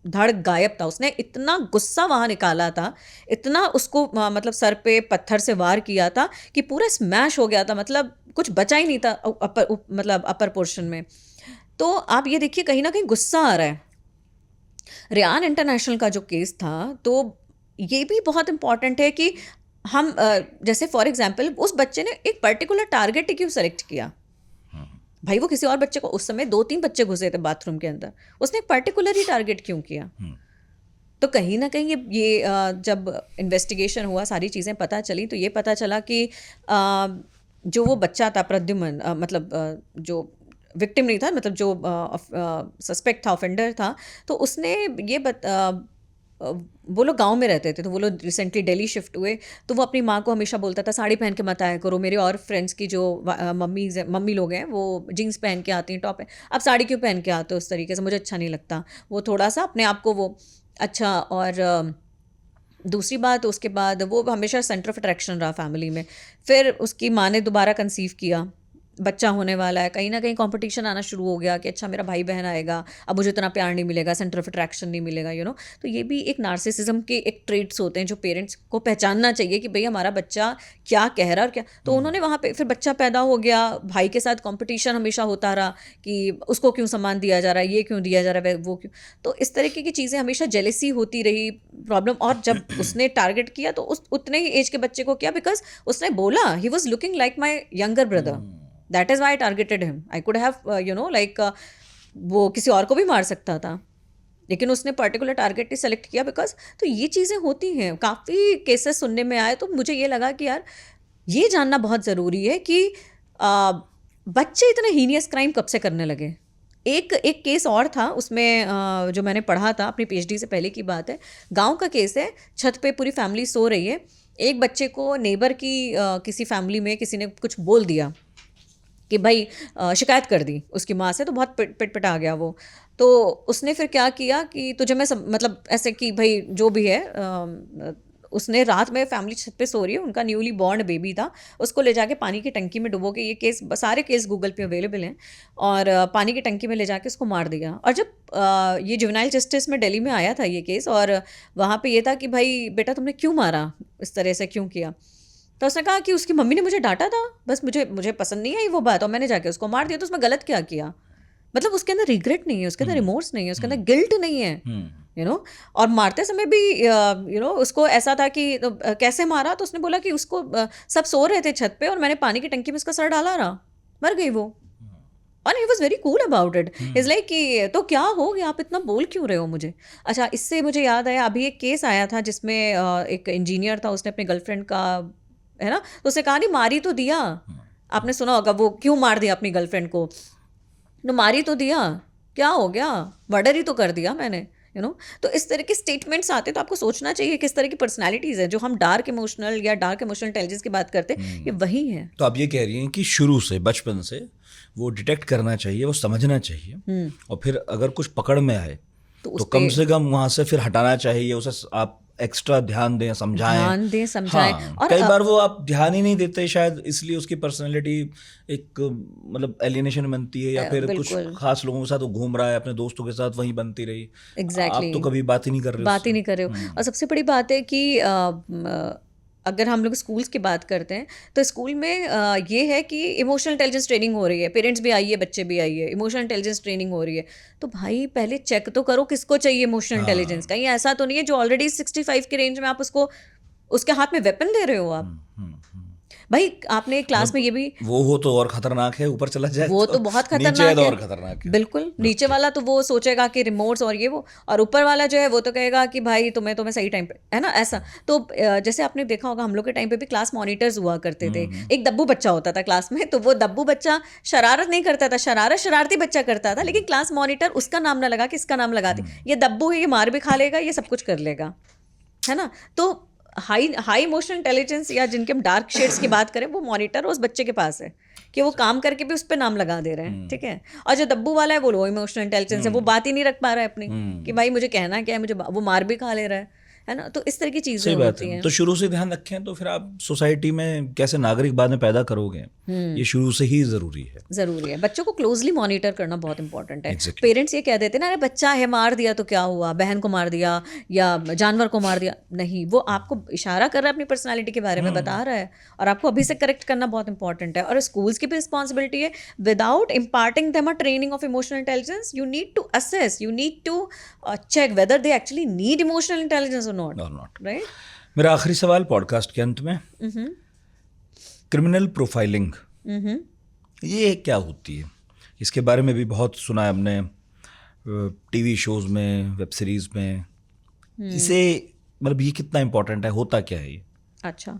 धड़ गायब था। उसने इतना गुस्सा वहाँ निकाला था, इतना उसको मतलब सर पे पत्थर से वार किया था कि पूरा स्मैश हो गया था, मतलब कुछ बचा ही नहीं था मतलब अपर पोर्शन में। तो आप ये देखिए कहीं ना कहीं गुस्सा आ रहा है। रेयान इंटरनेशनल का जो केस था, तो ये भी बहुत इंपॉर्टेंट है कि हम जैसे फॉर एग्जांपल उस बच्चे ने एक पर्टिकुलर टारगेट क्यों सेलेक्ट किया, भाई वो किसी और बच्चे को, उस समय 2-3 बच्चे घुसे थे बाथरूम के अंदर, उसने एक पर्टिकुलर ही टारगेट क्यों किया। तो कहीं ना कहीं ये जब इन्वेस्टिगेशन हुआ, सारी चीज़ें पता चली, तो ये पता चला कि जो वो बच्चा था प्रद्युमन, मतलब जो विक्टिम नहीं था, मतलब जो सस्पेक्ट था, ऑफेंडर था, तो उसने ये वो लोग गांव में रहते थे, तो वो लोग रिसेंटली दिल्ली शिफ्ट हुए, तो वो अपनी माँ को हमेशा बोलता था साड़ी पहन के मत आया करो। मेरे और फ्रेंड्स की जो मम्मी लोग हैं वो जीन्स पहन के आती हैं, टॉप है, आप साड़ी क्यों पहन के आते हो उस तरीके से, मुझे अच्छा नहीं लगता। वो थोड़ा सा अपने आप को वो अच्छा। और दूसरी बात, उसके बाद वो हमेशा सेंटर ऑफ अट्रैक्शन रहा फैमिली में। फिर उसकी माँ ने दोबारा कंसीव किया, बच्चा होने वाला है, कहीं ना कहीं कंपटीशन आना शुरू हो गया कि अच्छा मेरा भाई बहन आएगा, अब मुझे इतना प्यार नहीं मिलेगा, सेंटर ऑफ अट्रैक्शन नहीं मिलेगा, तो ये भी एक नार्सिसिज्म के एक ट्रेट्स होते हैं जो पेरेंट्स को पहचानना चाहिए कि भाई हमारा बच्चा क्या कह रहा है और क्या। तो उन्होंने वहाँ पे फिर बच्चा पैदा हो गया, भाई के साथ कंपटीशन हमेशा होता रहा कि उसको क्यों सामान दिया जा रहा है, ये क्यों दिया जा रहा है, वो क्यों। तो इस तरीके की चीज़ें हमेशा जेलेसी होती रही, प्रॉब्लम। और जब उसने टारगेट किया तो उस उतने ही एज के बच्चे को किया, बिकॉज उसने बोला he was looking like my younger brother, that is why I targeted him. I could have वो किसी और को भी मार सकता था, लेकिन उसने पर्टिकुलर टारगेट ही सेलेक्ट किया बिकॉज। तो ये चीज़ें होती हैं, काफ़ी केसेस सुनने में आए, तो मुझे ये लगा कि यार ये जानना बहुत ज़रूरी है कि बच्चे इतने हीनियस क्राइम कब से करने लगे। एक केस और था उसमें, जो मैंने पढ़ा था अपनी पीएचडी से पहले की बात है, गांव का केस है, छत पे पूरी फैमिली सो रही है, एक बच्चे को नेबर की किसी फैमिली में किसी ने कुछ बोल दिया कि भाई शिकायत कर दी उसकी माँ से, तो बहुत पिट आ गया वो। तो उसने फिर क्या किया कि तुझे मैं मतलब ऐसे कि भाई जो भी है, उसने रात में फैमिली छत पे सो रही है, उनका न्यूली बॉर्न बेबी था, उसको ले जाके पानी की टंकी में डुबो के, ये केस सारे केस गूगल पे अवेलेबल हैं, और पानी की टंकी में ले जाके उसको मार दिया। और जब ये जुवेनाइल जस्टिस में दिल्ली में आया था ये केस, और वहाँ पे ये था कि भाई बेटा तुमने क्यों मारा, इस तरह से क्यों किया। तो उसने कहा कि उसकी मम्मी ने मुझे डांटा था, बस मुझे पसंद नहीं आई वो बात, और मैंने जाके उसको मार दिया। तो उसमें गलत क्या किया, मतलब उसके अंदर रिग्रेट नहीं है, उसके अंदर रिमोर्स नहीं है, उसके अंदर गिल्ट नहीं है। और मारते समय भी उसको ऐसा था कि कैसे मारा, तो उसने बोला कि उसको सब सो रहे थे छत पे और मैंने पानी की टंकी में उसका सर डाला रहा, मर गई वो। और he was very cool about it, is like कि तो क्या हो गया, आप इतना बोल क्यों रहे हो मुझे। अच्छा, इससे मुझे याद आया, अभी एक केस आया था जिसमें एक इंजीनियर था, उसने अपने गर्लफ्रेंड का, है ना, तो उसने कहा नहीं मारी तो दिया, आपने सुना होगा वो क्यों मार दिया अपनी गर्लफ्रेंड को, तो मारी तो दिया, क्या हो गया, मर्डर ही तो कर दिया मैंने, तो इस तरह के स्टेटमेंट्स आते हैं। तो आपको सोचना चाहिए किस तरह की पर्सनालिटीज़ है, जो हम डार्क इमोशनल या डार्क इमोशनल इंटेलिजेंस की बात करते हैं, ये वही है। तो आप ये कह रही हैं कि शुरू से, बचपन से वो डिटेक्ट करना चाहिए, वो समझना चाहिए, और फिर अगर कुछ पकड़ में आए तो कम से कम वहाँ से फिर हटाना चाहिए, उसे आप एक्स्ट्रा ध्यान दें, समझाएं। हाँ, और कई बार वो आप ध्यान ही नहीं देते, शायद इसलिए उसकी पर्सनैलिटी एक मतलब एलियनेशन बनती है, या फिर कुछ खास लोगों के साथ वो घूम रहा है, अपने दोस्तों के साथ वहीं बनती रही। एग्जैक्टली, आप तो कभी बात ही नहीं कर रहे हो। और सबसे बड़ी बात है कि अगर हम लोग स्कूल्स की बात करते हैं, तो स्कूल में ये है कि इमोशनल इंटेलिजेंस ट्रेनिंग हो रही है, पेरेंट्स भी आइए, बच्चे भी आइए, इमोशनल इंटेलिजेंस ट्रेनिंग हो रही है। तो भाई पहले चेक तो करो किसको चाहिए इमोशनल इंटेलिजेंस। कहीं ऐसा तो नहीं है जो ऑलरेडी 65 के रेंज में आप उसको, उसके हाथ में वेपन दे रहे हो आप। भाई आपने क्लास में ये भी, वो हो तो और खतरनाक है, ऊपर चला जाए वो तो बहुत खतरनाक नीचे है, और खतरनाक है। बिल्कुल। नीचे वाला तो वो सोचेगा कि रिमोट्स और ये वो, और ऊपर वाला जो है वो तो कहेगा कि भाई तुम्हें सही टाइम पे, है ना, ऐसा। तो जैसे आपने देखा होगा, हम लोग के टाइम पे भी क्लास मॉनिटर्स हुआ करते थे, एक दब्बू बच्चा होता था क्लास में, तो वो दब्बू बच्चा शरारत नहीं करता था, शरारती बच्चा करता था, लेकिन क्लास मॉनिटर उसका नाम ना लगा के इसका नाम लगाती, ये दब्बू है, ये मार भी खा लेगा, ये सब कुछ कर लेगा, है ना। तो हाई इमोशनल इंटेलिजेंस या जिनके हम डार्क शेड्स की बात करें, वो मॉनिटर उस बच्चे के पास है कि वो काम करके भी उस पर नाम लगा दे रहे हैं, ठीक है। और जो दब्बू वाला है वो लो इमोशनल इंटेलिजेंस है, वो बात ही नहीं रख पा रहा है अपनी कि भाई मुझे कहना क्या है, मुझे वो मार भी खा ले रहा है ना। तो इस तरह की चीजें होती हैं। तो शुरू से ध्यान रखें, तो फिर आप सोसाइटी में कैसे नागरिक बाद में पैदा करोगे, ये शुरू से ही जरूरी है। बच्चों को क्लोजली मॉनिटर करना बहुत इंपॉर्टेंट है। पेरेंट्स ये कह देते हैं ना, अरे बच्चा है, मार दिया तो क्या हुआ, बहन को मार दिया या जानवर को मार दिया, नहीं, वो आपको इशारा कर रहा है, अपनी पर्सनालिटी के बारे में बता रहा है, और आपको अभी से करेक्ट करना बहुत इंपॉर्टेंट है। और स्कूल्स की भी रिस्पॉन्सिबिलिटी है, without imparting them a training of emotional intelligence, you need to assess, you need to check whether they actually need emotional intelligence और नॉट, राइट। मेरा आखिरी सवाल पॉडकास्ट के अंत में, क्रिमिनल प्रोफाइलिंग ये क्या होती है? इसके बारे में भी बहुत सुना है हमने, टीवी शोज में, वेब सीरीज में, इसे मतलब ये कितना इम्पोर्टेंट है, होता क्या है ये? अच्छा,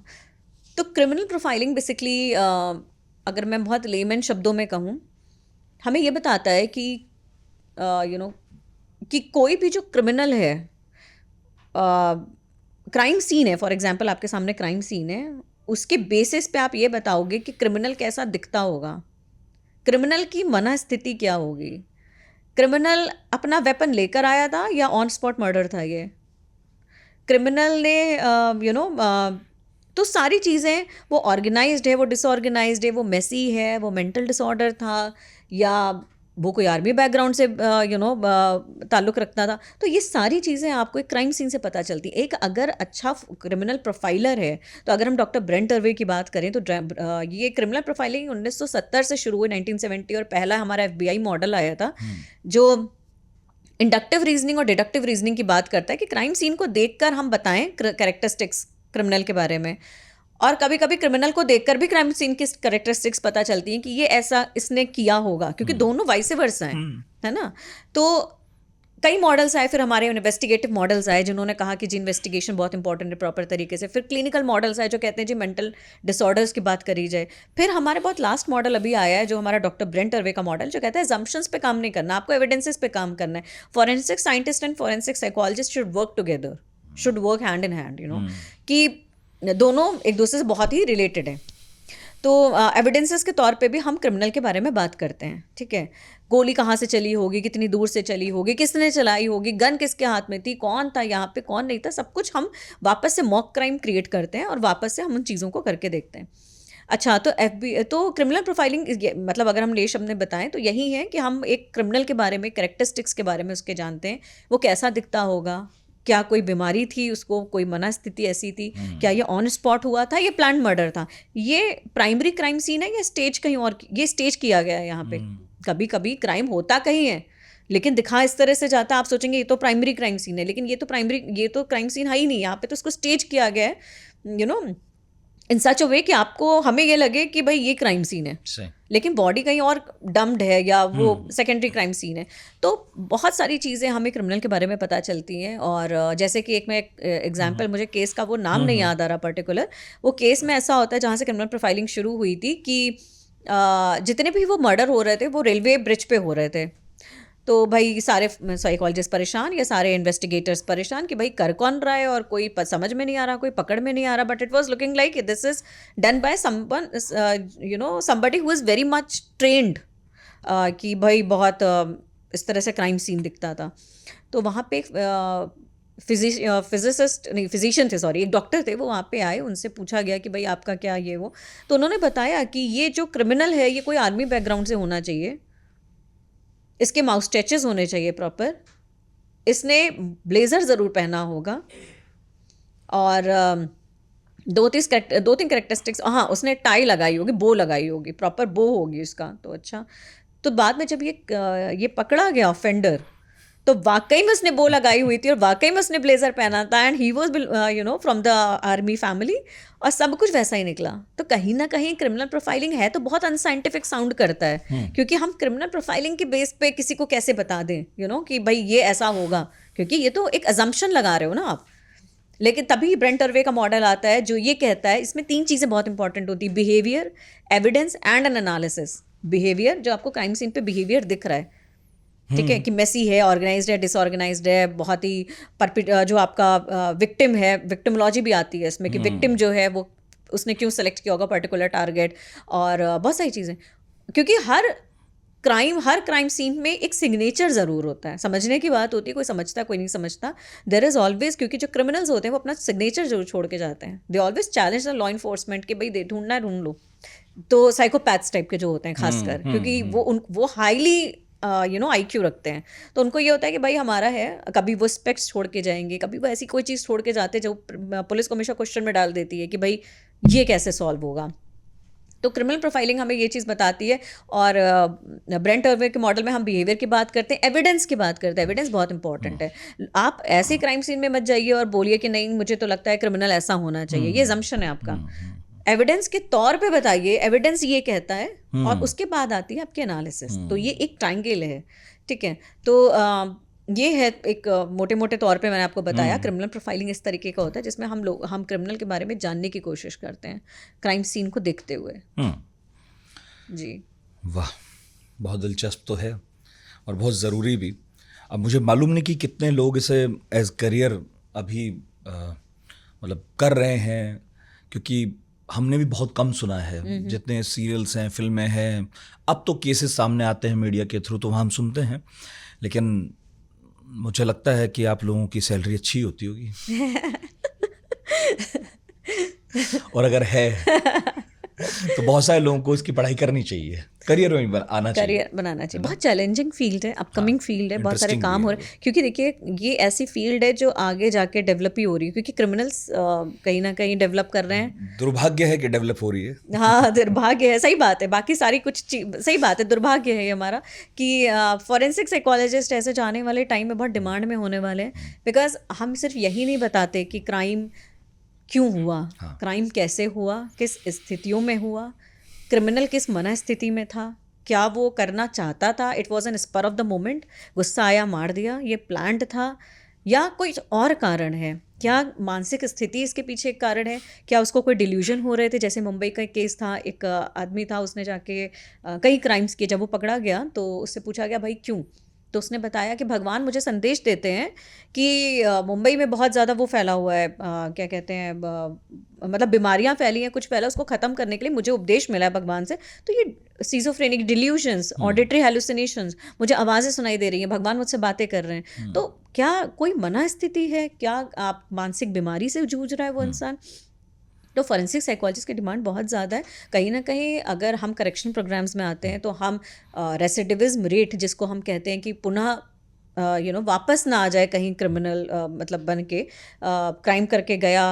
तो क्रिमिनल प्रोफाइलिंग बेसिकली, अगर मैं बहुत लेमन शब्दों में कहूँ, हमें ये बताता है कि कि कोई भी जो क्रिमिनल है, क्राइम सीन है, फॉर एग्जांपल आपके सामने क्राइम सीन है, उसके बेसिस पे आप ये बताओगे कि क्रिमिनल कैसा दिखता होगा, क्रिमिनल की मनःस्थिति क्या होगी, क्रिमिनल अपना वेपन लेकर आया था या ऑन स्पॉट मर्डर था ये, क्रिमिनल ने तो सारी चीज़ें, वो ऑर्गेनाइज्ड है, वो डिसऑर्गेनाइज्ड है, वो मेसी है, वो मेंटल डिसऑर्डर था, या वो कोई आर्मी बैकग्राउंड से ताल्लुक़ रखता था। तो ये सारी चीज़ें आपको एक क्राइम सीन से पता चलती। एक अगर अच्छा क्रिमिनल प्रोफाइलर है, तो अगर हम डॉक्टर ब्रेंट टर्वे की बात करें तो ये क्रिमिनल प्रोफाइलिंग 1970 से शुरू हुई, 1970, और पहला हमारा FBI मॉडल आया था जो इंडक्टिव रीजनिंग और डिडक्टिव रीजनिंग की बात करता है कि क्राइम सीन को देखकर हम बताएं कैरेक्टरिस्टिक्स क्रिमिनल के बारे में, और कभी कभी क्रिमिनल को देखकर भी क्राइम सीन की कैरेक्टरिस्टिक्स पता चलती हैं कि ये ऐसा इसने किया होगा, क्योंकि दोनों वाइस वर्सा हैं, है ना। तो कई मॉडल्स आए, फिर हमारे इन्वेस्टिगेटिव मॉडल्स आए जिन्होंने कहा कि जी इन्वेस्टिगेशन बहुत इंपॉर्टेंट है प्रॉपर तरीके से, फिर क्लिनिकल मॉडल्स आए जो कहते हैं जी मेंटल डिसऑर्डर्स की बात करी जाए, फिर हमारे बहुत लास्ट मॉडल अभी आया है जो हमारा डॉक्टर ब्रेंट टर्वे का मॉडल, जो कहता है assumptions पे काम नहीं करना, आपको एविडेंसेस पे काम करना है। Forensic scientist and forensic psychologist should work together, should work hand in hand, कि दोनों एक दूसरे से बहुत ही रिलेटेड हैं। तो एविडेंसेस के तौर पे भी हम क्रिमिनल के बारे में बात करते हैं, ठीक है। गोली कहाँ से चली होगी, कितनी दूर से चली होगी, किसने चलाई होगी, गन किसके हाथ में थी, कौन था यहाँ पे, कौन नहीं था, सब कुछ हम वापस से मॉक क्राइम क्रिएट करते हैं और वापस से हम उन चीज़ों को करके देखते हैं। अच्छा, तो क्रिमिनल प्रोफाइलिंग मतलब अगर हम ले शब्द में बताएं तो यही है कि हम एक क्रिमिनल के बारे में, कैरेक्टरिस्टिक्स के बारे में उसके जानते हैं, वो कैसा दिखता होगा, क्या कोई बीमारी थी उसको, कोई मनःस्थिति ऐसी थी, क्या ये ऑन स्पॉट हुआ था, ये प्लान्ड मर्डर था, ये प्राइमरी क्राइम सीन है या स्टेज कहीं और, ये स्टेज किया गया है यहाँ पे। कभी कभी क्राइम होता कहीं है लेकिन दिखा इस तरह से जाता है, आप सोचेंगे ये तो प्राइमरी क्राइम सीन है, लेकिन ये तो क्राइम सीन है ही नहीं, यहाँ पे तो उसको स्टेज किया गया है इन सच अ वे कि आपको, हमें ये लगे कि भाई ये क्राइम सीन है, लेकिन बॉडी कहीं और डम्प्ड है या वो सेकेंडरी क्राइम सीन है। तो बहुत सारी चीज़ें हमें क्रिमिनल के बारे में पता चलती हैं। और जैसे कि एक एग्जांपल, मुझे केस का वो नाम नहीं याद आ रहा पर्टिकुलर, वो केस में ऐसा होता है जहाँ से क्रिमिनल प्रोफाइलिंग शुरू हुई थी कि जितने भी वो मर्डर हो रहे थे वो रेलवे ब्रिज पे हो रहे थे। तो भाई सारे साइकोलॉजिस्ट परेशान या सारे इन्वेस्टिगेटर्स परेशान कि भाई कर कौन रहा है, और कोई समझ में नहीं आ रहा, कोई पकड़ में नहीं आ रहा, but it was looking like this is done by someone, somebody who is very much trend, कि भाई बहुत इस तरह से क्राइम सीन दिखता था। तो वहाँ पे फिजिशियन थे, सॉरी, एक डॉक्टर थे, वो वहाँ पे आए, उनसे पूछा गया कि भाई आपका क्या ये वो, तो उन्होंने बताया कि ये जो क्रिमिनल है ये कोई आर्मी बैकग्राउंड से होना चाहिए, इसके माउथ स्टैचेस होने चाहिए प्रॉपर, इसने ब्लेजर ज़रूर पहना होगा, और दो तीन कैरेक्टरिस्टिक्स, हाँ उसने टाई लगाई होगी, बो लगाई होगी, प्रॉपर बो होगी उसका। तो अच्छा, तो बाद में जब ये पकड़ा गया ऑफेंडर, तो वाकई में उसने बो लगाई हुई थी और वाकई में उसने ब्लेजर पहना था, and he was from the army family, और सब कुछ वैसा ही निकला। तो कहीं ना कहीं क्रिमिनल प्रोफाइलिंग है तो बहुत अनसाइंटिफिक साउंड करता है, क्योंकि हम क्रिमिनल प्रोफाइलिंग के बेस पे किसी को कैसे बता दें कि भाई ये ऐसा होगा, क्योंकि ये तो एक अजम्पशन लगा रहे हो ना आप। लेकिन तभी ब्रेंट टर्वे का मॉडल आता है जो ये कहता है, इसमें 3 चीज़ें बहुत इंपॉर्टेंट होती है, behaviour, evidence and N analysis. Behaviour, जो आपको क्राइम सीन पे बिहेवियर दिख रहा है, ठीक है, कि मेसी है, ऑर्गेनाइज्ड है, डिसऑर्गेनाइज्ड है, बहुत ही जो आपका विक्टिम है, विक्टिमोलॉजी भी आती है इसमें कि विक्टिम जो है वो उसने क्यों सेलेक्ट किया होगा पर्टिकुलर टारगेट, और बहुत सारी चीज़ें, क्योंकि हर क्राइम सीन में एक सिग्नेचर ज़रूर होता है। समझने की बात होती है, कोई समझता कोई नहीं समझता, देयर इज़ ऑलवेज, क्योंकि जो क्रिमिनल्स होते हैं वो अपना सिग्नेचर जरूर छोड़ के जाते हैं, they always challenge the law enforcement कि भाई ढूंढना ढूंढ लो। तो साइकोपैथ्स टाइप के जो होते हैं खासकर, क्योंकि वो हाईली IQ रखते हैं, तो उनको ये होता है कि भाई हमारा है, कभी वो स्पेक्स छोड़ के जाएंगे, कभी वो ऐसी कोई चीज़ छोड़ के जाते हैं जो पुलिस को हमेशा क्वेश्चन में डाल देती है कि भाई ये कैसे सॉल्व होगा। तो क्रिमिनल प्रोफाइलिंग हमें ये चीज़ बताती है। और ब्रेंट टर्वे के मॉडल में हम बिहेवियर की बात करते हैं, एविडेंस की बात करते हैं। एविडेंस बहुत इंपॉर्टेंट है। आप ऐसे क्राइम सीन में मत जाइए और बोलिए कि नहीं मुझे तो लगता है क्रिमिनल ऐसा होना चाहिए, ये assumption है आपका। एविडेंस के तौर पे बताइए, एविडेंस ये कहता है, और उसके बाद आती है आपकी एनालिसिस। तो ये एक ट्रायंगल है, ठीक है। तो ये है एक मोटे मोटे तौर पे मैंने आपको बताया क्रिमिनल प्रोफाइलिंग इस तरीके का होता है जिसमें हम क्रिमिनल के बारे में जानने की कोशिश करते हैं क्राइम सीन को देखते हुए। जी वाह, बहुत दिलचस्प तो है और बहुत ज़रूरी भी। अब मुझे मालूम नहीं कि कितने लोग इसे एज करियर अभी मतलब कर रहे हैं, क्योंकि हमने भी बहुत कम सुना है, जितने सीरियल्स हैं, फिल्में हैं, अब तो केसेस सामने आते हैं मीडिया के थ्रू तो वहाँ हम सुनते हैं, लेकिन मुझे लगता है कि आप लोगों की सैलरी अच्छी होती होगी और अगर है तो बहुत सारे लोगों को इसकी पढ़ाई करनी चाहिए, करियर में आना चाहिए, करियर बनाना चाहिए। बहुत चैलेंजिंग फील्ड है, अपकमिंग फील्ड है, बहुत सारे interesting काम भी हो है रहे हैं, क्योंकि देखिए ये ऐसी फील्ड है जो आगे जाके डेवलप ही हो रही है, क्योंकि क्रिमिनल्स कहीं ना कहीं डेवलप कर रहे हैं। दुर्भाग्य है कि डेवलप हो रही है। हाँ, दुर्भाग्य है, सही बात है, बाकी सारी कुछ सही बात है, दुर्भाग्य है ये हमारा कि फॉरेंसिक साइकोलॉजिस्ट ऐसे जाने वाले टाइम में बहुत डिमांड में होने वाले हैं, बिकॉज हम सिर्फ यही नहीं बताते कि क्राइम क्यों हुआ, क्राइम कैसे हुआ, किस स्थितियों में हुआ, क्रिमिनल किस मनस्थिति में था, क्या वो करना चाहता था, it was an spur of the moment, गुस्सा आया मार दिया, ये प्लान्ड था, या कोई और कारण है, क्या मानसिक स्थिति इसके पीछे एक कारण है, क्या उसको कोई डिल्यूजन हो रहे थे। जैसे मुंबई का एक केस था, एक आदमी था, उसने जाके कई क्राइम्स किए, जब वो पकड़ा गया तो उससे पूछा गया भाई क्यों, तो उसने बताया कि भगवान मुझे संदेश देते हैं कि मुंबई में बहुत ज़्यादा वो फैला हुआ है, क्या कहते हैं, मतलब बीमारियां फैली हैं, कुछ फैला, उसको ख़त्म करने के लिए मुझे उपदेश मिला है भगवान से। तो ये सीजोफ्रेनिक डिल्यूशंस, ऑडिटरी हेलुसिनेशंस, मुझे आवाज़ें सुनाई दे रही हैं, भगवान मुझसे बातें कर रहे हैं, तो क्या कोई मनस्थिति है, क्या आप मानसिक बीमारी से जूझ रहा है वो इंसान। तो फॉरेंसिक साइकोलॉजिस्ट की डिमांड बहुत ज़्यादा है। कहीं ना कहीं अगर हम करेक्शन प्रोग्राम्स में आते हैं तो हम रेसिडिविज्म रेट, जिसको हम कहते हैं कि पुनः वापस ना आ जाए कहीं क्रिमिनल, मतलब बन के क्राइम करके गया,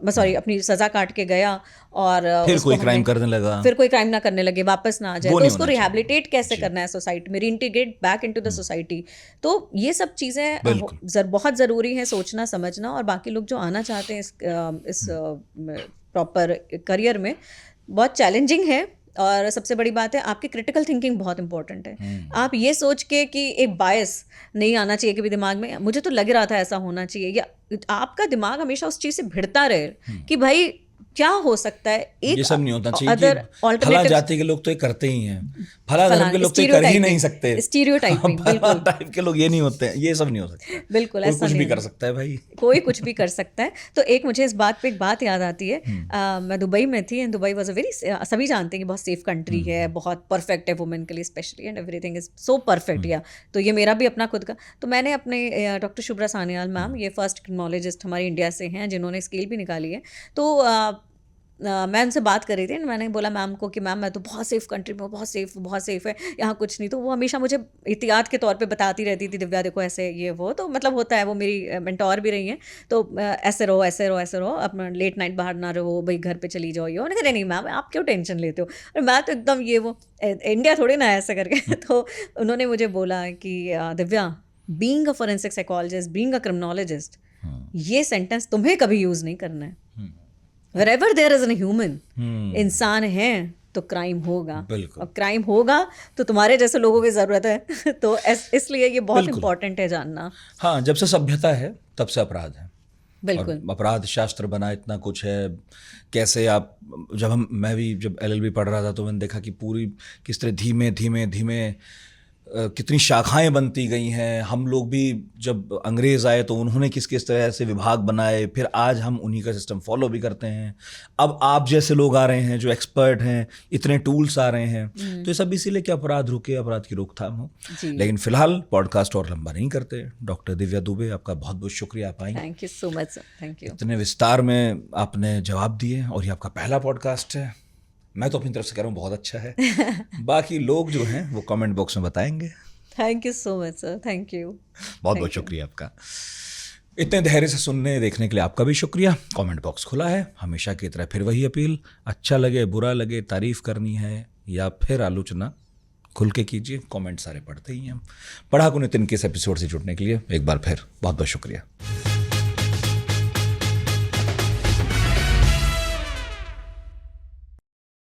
सॉरी अपनी सज़ा काट के गया और फिर कोई क्राइम करने लगा, फिर कोई क्राइम ना करने लगे, वापस ना आ जाए, वो तो नहीं उसको होना चाहिए। रिहैबिलिटेट कैसे करना है सोसाइटी में, रीइंटीग्रेट बैक इनटू द सोसाइटी। तो ये सब चीज़ें बहुत ज़रूरी है सोचना समझना, और बाकी लोग जो आना चाहते हैं इस प्रॉपर करियर में, बहुत चैलेंजिंग है। और सबसे बड़ी बात है, आपकी क्रिटिकल थिंकिंग बहुत इंपॉर्टेंट है। आप ये सोच के कि एक बायस नहीं आना चाहिए कि भी दिमाग में, मुझे तो लग रहा था ऐसा होना चाहिए, या आपका दिमाग हमेशा उस चीज़ से भिड़ता रहे कि भाई क्या हो सकता है। एक ये सब नहीं होना चाहिए अदर कि फला जाति के लोग तो ये करते ही हैं, फला धर्म के लोग तो ये कर ही नहीं सकते, स्टीरियोटाइपिंग बिल्कुल टाइप के लोग ये नहीं होते हैं, ये सब नहीं हो सकता, बिल्कुल कोई ऐसा कुछ भी नहीं कर सकता है भाई, कोई कुछ भी कर सकता है। तो एक मुझे इस बात पे एक बात याद आती है, मैं दुबई में थी, and Dubai was a very, सभी जानते हैं कि बहुत सेफ कंट्री है, बहुत परफेक्ट है वुमेन के लिए specially, and everything is so perfect. या तो ये मेरा भी अपना खुद का, तो मैंने अपने डॉक्टर शुभ्रा सान्याल मैम, ये फर्स्ट क्रिमिनोलॉजिस्ट हमारे इंडिया से हैं जिन्होंने स्केल भी निकाली है, तो मैं उनसे बात कर रही थी, मैंने बोला मैम को कि मैम मैं तो बहुत सेफ़ कंट्री में हूँ, बहुत सेफ़ है, यहाँ कुछ नहीं। तो वो हमेशा मुझे एहतियात के तौर पे बताती रहती थी, दिव्या देखो ऐसे ये वो, तो मतलब होता है, वो मेरी मेंटोर भी रही हैं, तो ऐसे रहो, अपना लेट नाइट बाहर ना रहो भाई, घर पे चली जाओ। ये उन्होंने कहा नहीं मैम आप क्यों टेंशन लेते हो, और मैं तो एकदम ये वो इंडिया थोड़ी ना ऐसे करके तो उन्होंने मुझे बोला कि Divya, being a forensic psychologist, being a criminologist, ये सेंटेंस तुम्हें कभी यूज़ नहीं करना है। Wherever there is a human, इंसान है तो क्राइम होगा, और क्राइम होगा तो तुम्हारे जैसे लोगों की ज़रूरत है तो इसलिए ये बहुत इंपॉर्टेंट है जानना। हाँ, जब से सभ्यता है तब से अपराध है, बिल्कुल, अपराध शास्त्र बना, इतना कुछ है। कैसे आप, मैं भी जब LLB पढ़ रहा था तो मैंने देखा कि पूरी किस तरह धीमे धीमे कितनी शाखाएं बनती गई हैं। हम लोग भी जब अंग्रेज़ आए तो उन्होंने किस तरह से विभाग बनाए, फिर आज हम उन्हीं का सिस्टम फॉलो भी करते हैं। अब आप जैसे लोग आ रहे हैं जो एक्सपर्ट हैं, इतने टूल्स आ रहे हैं, तो ये सब इसीलिए कि अपराध रुके, अपराध की रोकथाम हो। लेकिन फिलहाल पॉडकास्ट और लंबा नहीं करते। डॉक्टर दिव्या दुबे, आपका बहुत बहुत शुक्रिया, आप आई। Thank you so much sir, thank you. इतने विस्तार में आपने जवाब दिए, और ये आपका पहला पॉडकास्ट है। मैं तो अपनी तरफ से कह रहा हूँ बहुत अच्छा है, बाकी लोग जो हैं वो कमेंट बॉक्स में बताएंगे। Thank you so much sir, thank you, बहुत बहुत शुक्रिया आपका। इतने धैर्य से सुनने देखने के लिए आपका भी शुक्रिया। कमेंट बॉक्स खुला है हमेशा की तरह, फिर वही अपील, अच्छा लगे बुरा लगे, तारीफ करनी है या फिर आलोचना, खुल के कीजिए, कमेंट सारे पढ़ते ही हैं हम। पढ़ाकू नितिन के इस एपिसोड से जुड़ने के लिए एक बार फिर बहुत बहुत शुक्रिया।